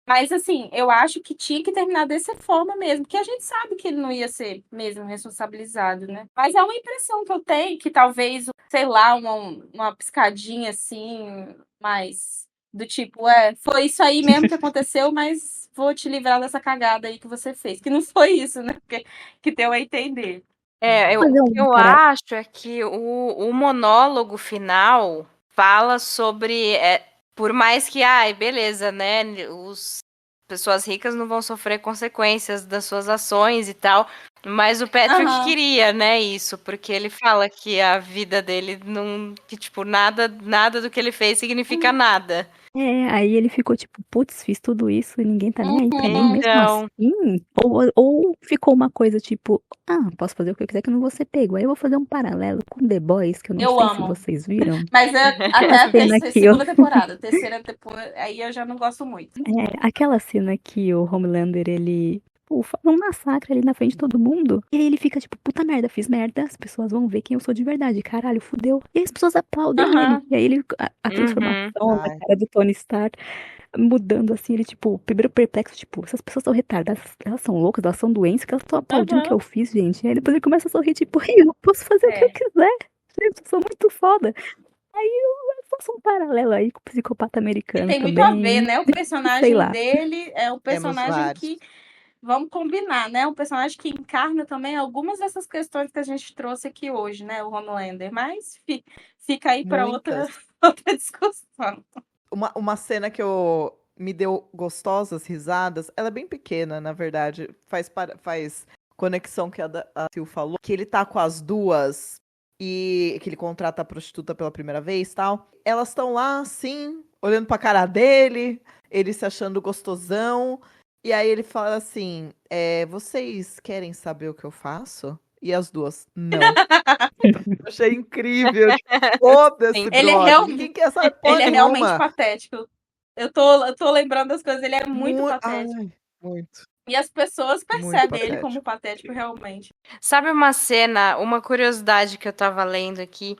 Mas assim, eu acho que tinha que terminar dessa forma mesmo, porque a gente sabe que ele não ia ser mesmo responsabilizado, né? Mas é uma impressão que eu tenho que talvez, sei lá, uma piscadinha assim, mais do tipo, foi isso aí mesmo que aconteceu, mas vou te livrar dessa cagada aí que você fez. Que não foi isso, né? Que deu a entender. fazer O que um eu para. acho é que o monólogo final fala sobre, por mais que, ai, beleza, né, os pessoas ricas não vão sofrer consequências das suas ações e tal, mas o Patrick Aham. queria, né, isso, porque ele fala que a vida dele não, que tipo, nada do que ele fez significa Uhum. nada. Aí ele ficou tipo, putz, fiz tudo isso e ninguém tá nem aí pra mim mesmo Então. assim? Ou ficou uma coisa tipo, posso fazer o que eu quiser que eu não vou ser pego. Aí eu vou fazer um paralelo com The Boys, que eu não Eu sei se amo. vocês viram. Mas até Aquela a cena que segunda temporada. Terceira depois, aí eu já não gosto muito. aquela cena que o Homelander, ele faz um massacre ali na frente de todo mundo. E aí ele fica tipo, puta merda, fiz merda. As pessoas vão ver quem eu sou de verdade. Caralho, fudeu. E aí as pessoas aplaudem ele. Aham. E aí ele, a transformação na Ai. cara do Tony Stark mudando assim, ele tipo, primeiro perplexo, tipo, essas pessoas são retardadas, elas são loucas, elas são doentes, que elas estão aplaudindo o que Aham. eu fiz, gente. E aí depois ele começa a sorrir, tipo, eu posso fazer o que eu quiser. Gente, eu sou muito foda. Aí eu faço um paralelo aí com o psicopata E americano tem muito a ver, também. né? O Sei personagem lá. dele é o Temos personagem vários. que, vamos combinar, né? Um personagem que encarna também algumas dessas questões que a gente trouxe aqui hoje, né? O Homelander. Mas fica aí para outra, Muitas. outra discussão. Uma cena que me deu gostosas risadas, ela é bem pequena, na verdade. Faz conexão que a Sil falou, que ele tá com as duas e que ele contrata a prostituta pela primeira vez e tal. Elas estão lá, assim, olhando pra cara dele, ele se achando gostosão. E aí ele fala assim: vocês querem saber o que eu faço? E as duas, não. Achei incrível. Foda-se, Ele é brother. real- Ninguém quer saber porra Ele é realmente nenhuma. patético. Eu tô lembrando das coisas, ele é muito patético. Ai, muito. E as pessoas Muito percebem ele patético. como patético realmente. Sabe uma cena, uma curiosidade que eu tava lendo aqui,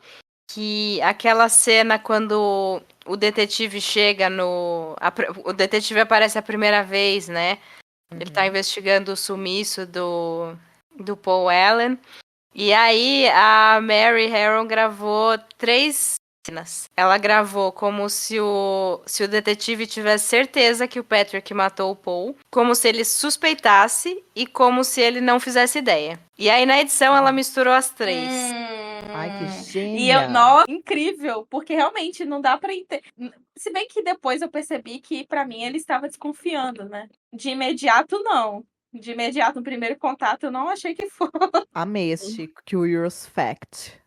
que aquela cena quando o detetive chega o detetive aparece a primeira vez, né? Ele tá investigando o sumiço do Paul Allen. E aí a Mary Harron gravou 3 cenas. Ela gravou como se o detetive tivesse certeza que o Patrick matou o Paul, como se ele suspeitasse e como se ele não fizesse ideia. E aí na edição ela misturou as 3. Ai, que E eu, gênia. nossa, incrível, porque realmente não dá pra entender. Se bem que depois eu percebi que pra mim ele estava desconfiando, né? De imediato, não. De imediato, no primeiro contato, eu não achei que fosse. Amei este Curious Fact.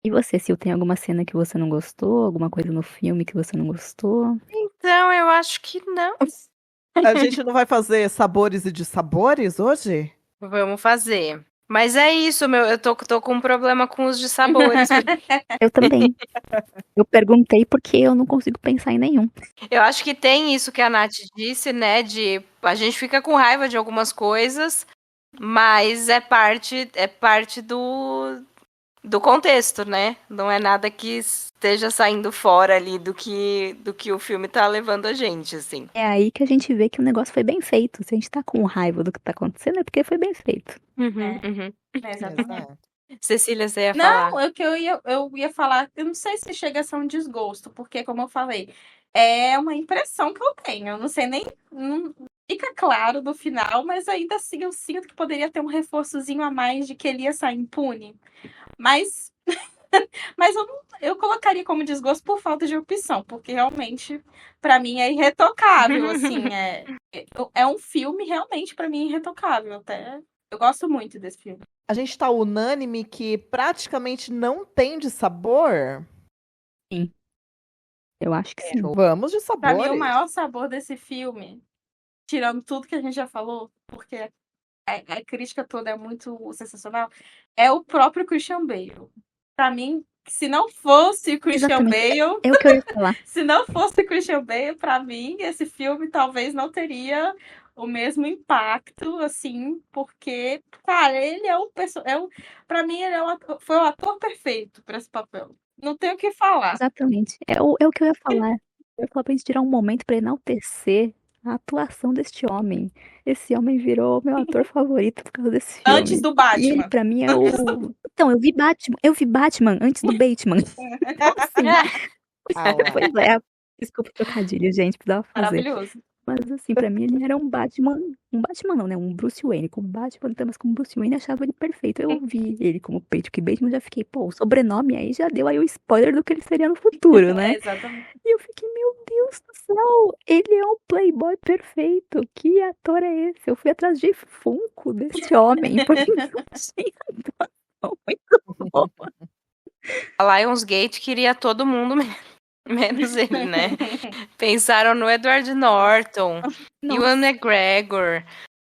E você, Sil, tem alguma cena que você não gostou? Alguma coisa no filme que você não gostou? Então eu acho que não. A gente não vai fazer sabores e dissabores hoje? Vamos fazer. Mas é isso, eu tô com um problema com os de sabores. Eu também. Eu perguntei porque eu não consigo pensar em nenhum. Eu acho que tem isso que a Nath disse, né? De a gente fica com raiva de algumas coisas, mas é parte do contexto, né? Não é nada que esteja saindo fora ali do que o filme tá levando a gente, assim. É aí que a gente vê que o negócio foi bem feito. Se a gente tá com raiva do que tá acontecendo, é porque foi bem feito. Exatamente. Exato. Cecília, você ia falar? Não, eu ia falar, eu não sei se chega a ser um desgosto, porque, como eu falei, é uma impressão que eu tenho. Eu não sei nem. Não fica claro no final, mas ainda assim eu sinto que poderia ter um reforçozinho a mais de que ele ia sair impune. Mas. Mas eu colocaria como desgosto por falta de opção, porque realmente, pra mim, é irretocável, assim, é um filme realmente, pra mim, irretocável, até, eu gosto muito desse filme. A gente tá unânime que praticamente não tem de sabor? Eu acho que sim. Vamos de Pra mim, sabores. o maior sabor desse filme, tirando tudo que a gente já falou, porque a crítica toda é muito sensacional, é o próprio Christian Bale. Pra mim, se não fosse o Christian Exatamente. Bale, É o que eu ia falar. se não fosse o Christian Bale, pra mim, esse filme talvez não teria o mesmo impacto, assim, porque, cara, ele é pra mim, ele foi o ator perfeito pra esse papel. Não tem o que falar. Exatamente. É o que eu ia falar. Eu ia falar pra gente tirar um momento pra enaltecer a atuação deste homem. Esse homem virou meu ator favorito por causa desse filme. Antes do E ele, Batman. pra mim, é o. Então, eu vi Batman antes do Bateman. Então, assim. Pois é. Desculpa o trocadilho, gente, precisava fazer. Maravilhoso. Mas assim, pra mim ele era um Batman não, né? Um Bruce Wayne. Como Batman, então, mas como Bruce Wayne, eu achava ele perfeito. Eu vi ele como Patrick Bateman, já fiquei, pô, o sobrenome aí já deu aí o spoiler do que ele seria no futuro, né? Exatamente. E eu fiquei, meu Deus do céu, ele é um playboy perfeito. Que ator é esse? Eu fui atrás de Funko desse homem, porque não tinha atuação muito boa. A Lionsgate queria todo mundo mesmo. Menos ele, né? Pensaram no Edward Norton, Ewan Nossa, McGregor,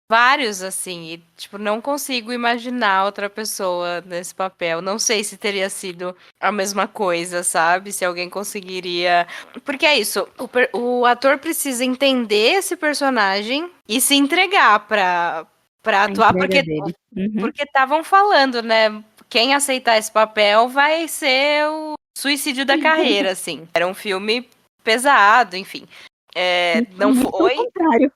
vários assim. E, tipo, não consigo imaginar outra pessoa nesse papel. Não sei se teria sido a mesma coisa, sabe? Se alguém conseguiria. Porque é isso, o ator precisa entender esse personagem e se entregar pra a atuar, entrega dele. Uhum. porque estavam falando, né? Quem aceitar esse papel vai ser o suicídio da carreira, assim. Era um filme pesado, enfim. Não Muito pelo foi. contrário.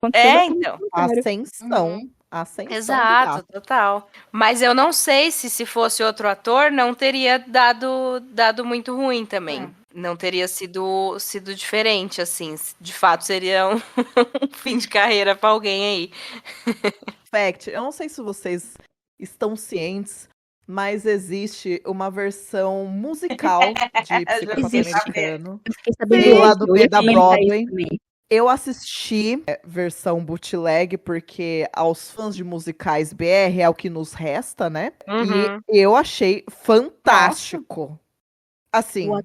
Aconteceu exatamente Então. o contrário. Ascensão. Ascensão do Exato, gato. total. Mas eu não sei se fosse outro ator, não teria dado muito ruim também. Não teria sido diferente, assim. De fato, seria um fim de carreira pra alguém aí. Fact, eu não sei se vocês estão cientes, mas existe uma versão musical de Psicopata Existe. Americano. Eu fiquei sabendo Sim. hoje, Lá do eu ia da comentar isso Broadway. também. Eu assisti versão bootleg, porque aos fãs de musicais BR é o que nos resta, né? Uhum. E eu achei fantástico. Assim, O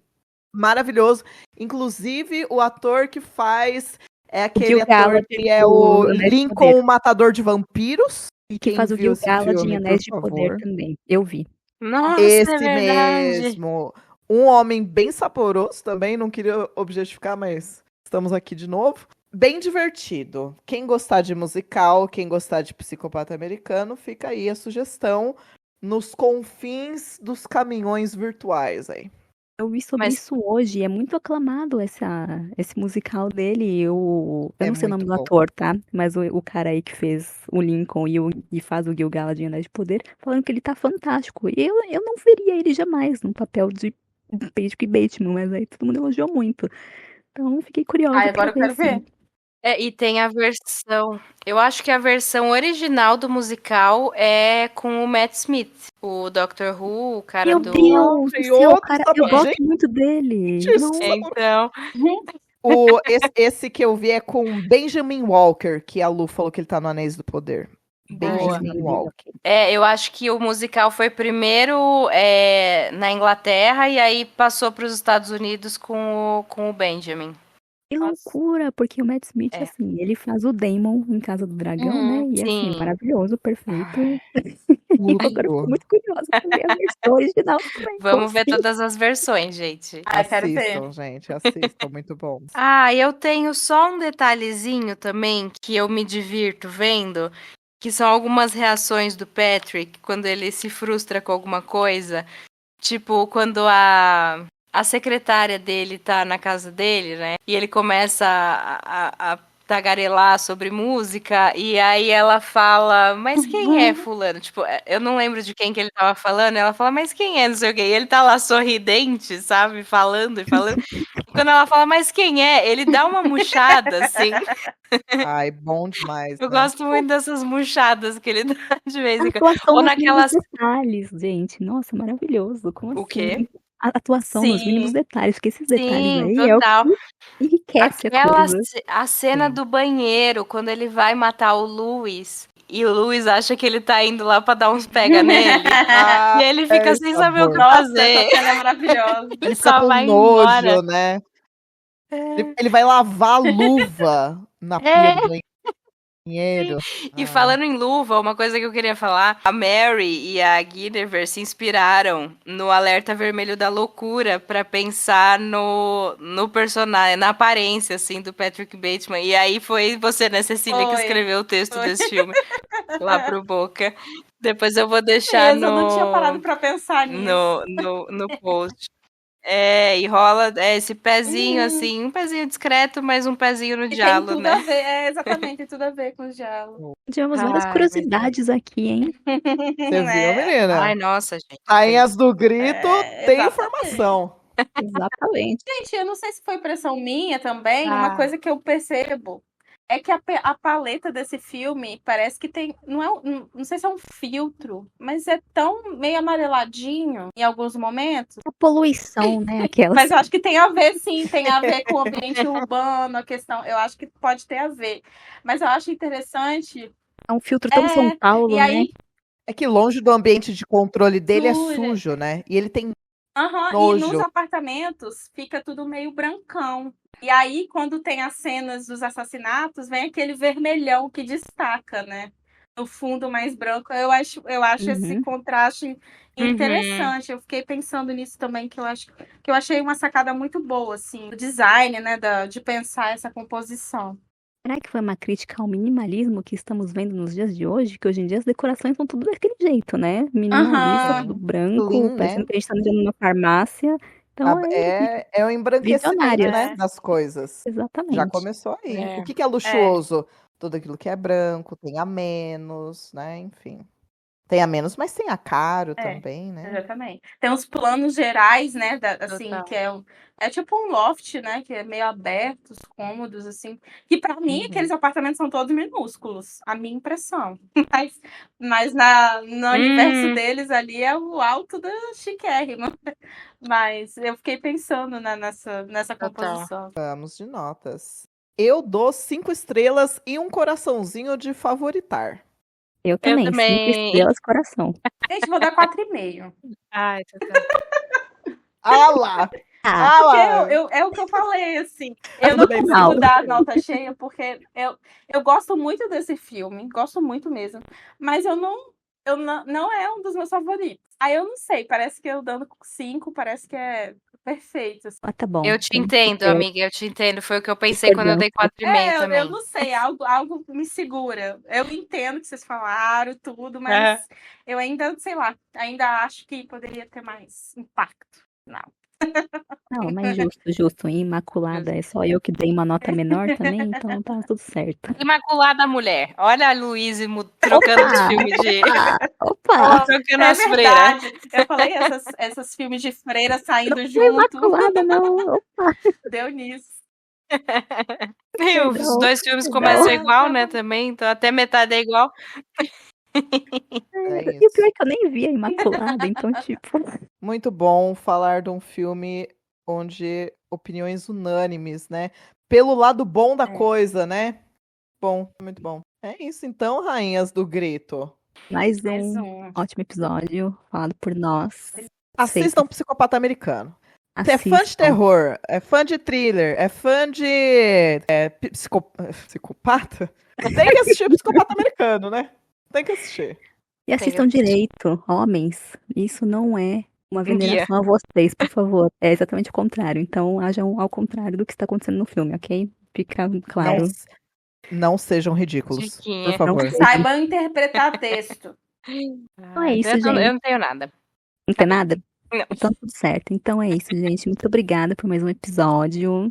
maravilhoso. Inclusive, o ator que faz é aquele Gil ator Galad que é do o Anéis de Lincoln, Poder. o Matador de Vampiros. E que Quem faz o viu Gil esse Galad em filme, por Anéis de Poder favor. também. Eu vi. Nossa, é Esse verdade. mesmo. Um homem bem saporoso também, não queria objetificar, mas estamos aqui de novo. Bem divertido. Quem gostar de musical, quem gostar de Psicopata Americano, fica aí a sugestão nos confins dos caminhões virtuais aí. Eu vi sobre Mas- isso hoje. É muito aclamado esse musical dele. Eu É não sei o nome muito do bom. ator, tá? Mas o cara aí que fez o Lincoln e faz o Gil Galad em Anéis de Poder, falando que ele tá fantástico. E eu não veria ele jamais num papel de Patrick Bateman, mas aí todo mundo elogiou muito. Então fiquei curiosa Ai, pra agora eu quero ver, sim. ver. E tem a versão. Eu acho que a versão original do musical é com o Matt Smith, o Doctor Who, o cara Meu do. Deus do Tem céu, outro cara, eu sabor. gosto Gente, muito dele. Não, Então, esse que eu vi é com Benjamin Walker, que a Lu falou que ele tá no Anéis do Poder. Boa. Benjamin Walker. eu acho que o musical foi primeiro na Inglaterra e aí passou para os Estados Unidos com o Benjamin. que Nossa. loucura, porque o Matt Smith, É. assim, ele faz o Damon em Casa do Dragão, né? E assim, Sim. maravilhoso, perfeito. Tudo. Agora eu fico muito curiosa pra ver a versão original também. Vamos ver Como assim? todas as versões, gente. Ai, quero ver. Assistam, gente, assistam, muito bom. Eu tenho só um detalhezinho também que eu me divirto vendo, que são algumas reações do Patrick quando ele se frustra com alguma coisa. Tipo, quando a secretária dele tá na casa dele, né? E ele começa a tagarelar sobre música, e aí ela fala, mas quem é fulano? Tipo, eu não lembro de quem que ele tava falando, ela fala, mas quem é, não sei o quê. E ele tá lá sorridente, sabe? Falando e falando. E quando ela fala, mas quem é? Ele dá uma murchada, assim. Ai, bom demais, Eu né? gosto muito dessas murchadas que ele dá de vez A em quando. atuação Ou nos mínimos naquelas... detalhes, gente. Nossa, maravilhoso. Como O assim? quê? A atuação nos mínimos Sim. detalhes, porque esses detalhes Sim, aí é o total. que enriquece a coisa. A cena Sim. do banheiro, quando ele vai matar o Louis, e o Louis acha que ele tá indo lá pra dar uns pega nele, e ele fica sem saber o que Nossa, fazer. essa cena é maravilhosa. Ele Ele fica só com vai nojo, embora. né? Ele vai lavar a luva na pia do banheiro. E falando em luva, uma coisa que eu queria falar, a Mary e a Guinevere se inspiraram no Alerta Vermelho da Loucura pra pensar no personagem, na aparência, assim, do Patrick Bateman. E aí foi você, né, Cecília, que Foi, escreveu o texto foi. desse filme lá pro Boca. Depois eu vou deixar Eu não tinha parado pra pensar nisso. no post. E rola esse pezinho, assim, um pezinho discreto, mas um pezinho no E tem diálogo, tudo né? a ver, exatamente, tem tudo a ver com o diálogo. Tivemos várias Ai, curiosidades aqui, hein? Você viu, menina? Ai, nossa, gente. Rainhas do Grito tem exatamente. informação. Exatamente. Gente, eu não sei se foi impressão minha também, Ah. uma coisa que eu percebo é que a paleta desse filme parece que tem, não sei se é um filtro, mas é tão meio amareladinho em alguns momentos. A poluição, né? Aquelas. Mas eu acho que tem a ver, sim, tem a ver com o ambiente urbano, a questão, eu acho que pode ter a ver. Mas eu acho interessante, É um filtro tão São Paulo, e aí, né? É que longe do ambiente de controle dele é Suja. sujo, né? E ele tem Aham, e nos Nojo. apartamentos fica tudo meio brancão. E aí, quando tem as cenas dos assassinatos, vem aquele vermelhão que destaca, né? No fundo mais branco. Eu acho esse Uhum. contraste interessante. Eu fiquei pensando nisso também, que eu achei uma sacada muito boa, assim, o design, né, de pensar essa composição. Será que foi uma crítica ao minimalismo que estamos vendo nos dias de hoje? Que hoje em dia as decorações são tudo daquele jeito, né? Minimalista, Aham, tudo Sim. branco, Clean, parecendo né? que a gente tá indo numa farmácia. Então É o embranquecimento, visionárias. né, É, das coisas. Já Exatamente. começou aí. O é. que que é luxuoso? Tudo aquilo que é branco, tem a menos, né? Enfim. Tem a menos, mas tem a caro é. também, né? Exatamente. Tem os planos gerais, né? Assim, Total. que é tipo um loft, né? Que é meio aberto, os cômodos, assim. Que pra mim, aqueles Uhum. apartamentos são todos minúsculos, a minha impressão. Mas no universo Hum, deles ali é o alto da chiquérrima. Mas eu fiquei pensando, né, nessa total. composição. Vamos de notas. Eu dou 5 estrelas e um coraçãozinho de favoritar. Eu Eu também, 5 também. estrelas, coração. Gente, vou dar 4,5. Ai, total. Ah lá! Ah, Ah Porque lá! é o que eu falei, assim. Tá Eu tudo não bem, consigo mal. Marina. dar nota cheia, porque eu gosto muito desse filme, gosto muito mesmo. Mas não é um dos meus favoritos. Aí eu não sei, parece que eu dando 5, parece que é perfeito, assim. Ah, tá bom. Eu te Então, entendo, amiga, eu te entendo. Foi o que eu pensei quando eu dei discordância. 4,5 Eu também. não sei, algo me segura. Eu entendo que vocês falaram tudo, Aham. mas eu ainda, sei lá, ainda acho que poderia ter mais impacto. Não. Não, mas justo, justo. Imaculada, é só eu que dei uma nota menor também, então tá tudo certo. Imaculada Mulher. Olha a Luísa trocando os Opa! filmes de. Opa! Opa! Ó, Trocando é as freiras. verdade. Eu falei essas filmes de freira Não saindo foi junto. imaculada, não. Opa, Deu nisso. E os perdão, dois filmes perdão. começam igual, né, também, então até metade é igual. É E o pior isso. é que eu nem vi a Imaculada, então, tipo. Muito bom falar de um filme onde opiniões unânimes, né? Pelo lado bom da É. coisa, né? Bom, muito bom. É isso então, rainhas do grito. Mais Mais um um. ótimo episódio falado por nós. Assistam Feito. Psicopata Americano. Você é fã de Assistam. terror, é fã de thriller, é fã de psicopata? Tem que assistir Psicopata Americano, né? Tem que assistir. E Tem que assistam assistir. direito, homens. Isso não é uma Guia. veneração a vocês, por favor. É exatamente o contrário. Então, hajam ao contrário do que está acontecendo no filme, ok? Fica Não, claro. não sejam ridículos, por Diquinha. Não favor. sejam. Saibam interpretar texto. Então é isso, Eu gente. não tenho nada. Não tem nada? Não. Então, tudo certo. Então é isso, gente. Muito obrigada por mais um episódio.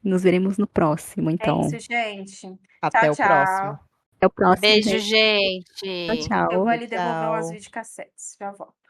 Nos veremos no próximo, É então. isso, gente. Até Tchau, o próximo. tchau. Até o próximo, Beijo, gente. gente. Tchau, Eu vou tchau. ali devolver umas Tchau. videocassetes. Já volto.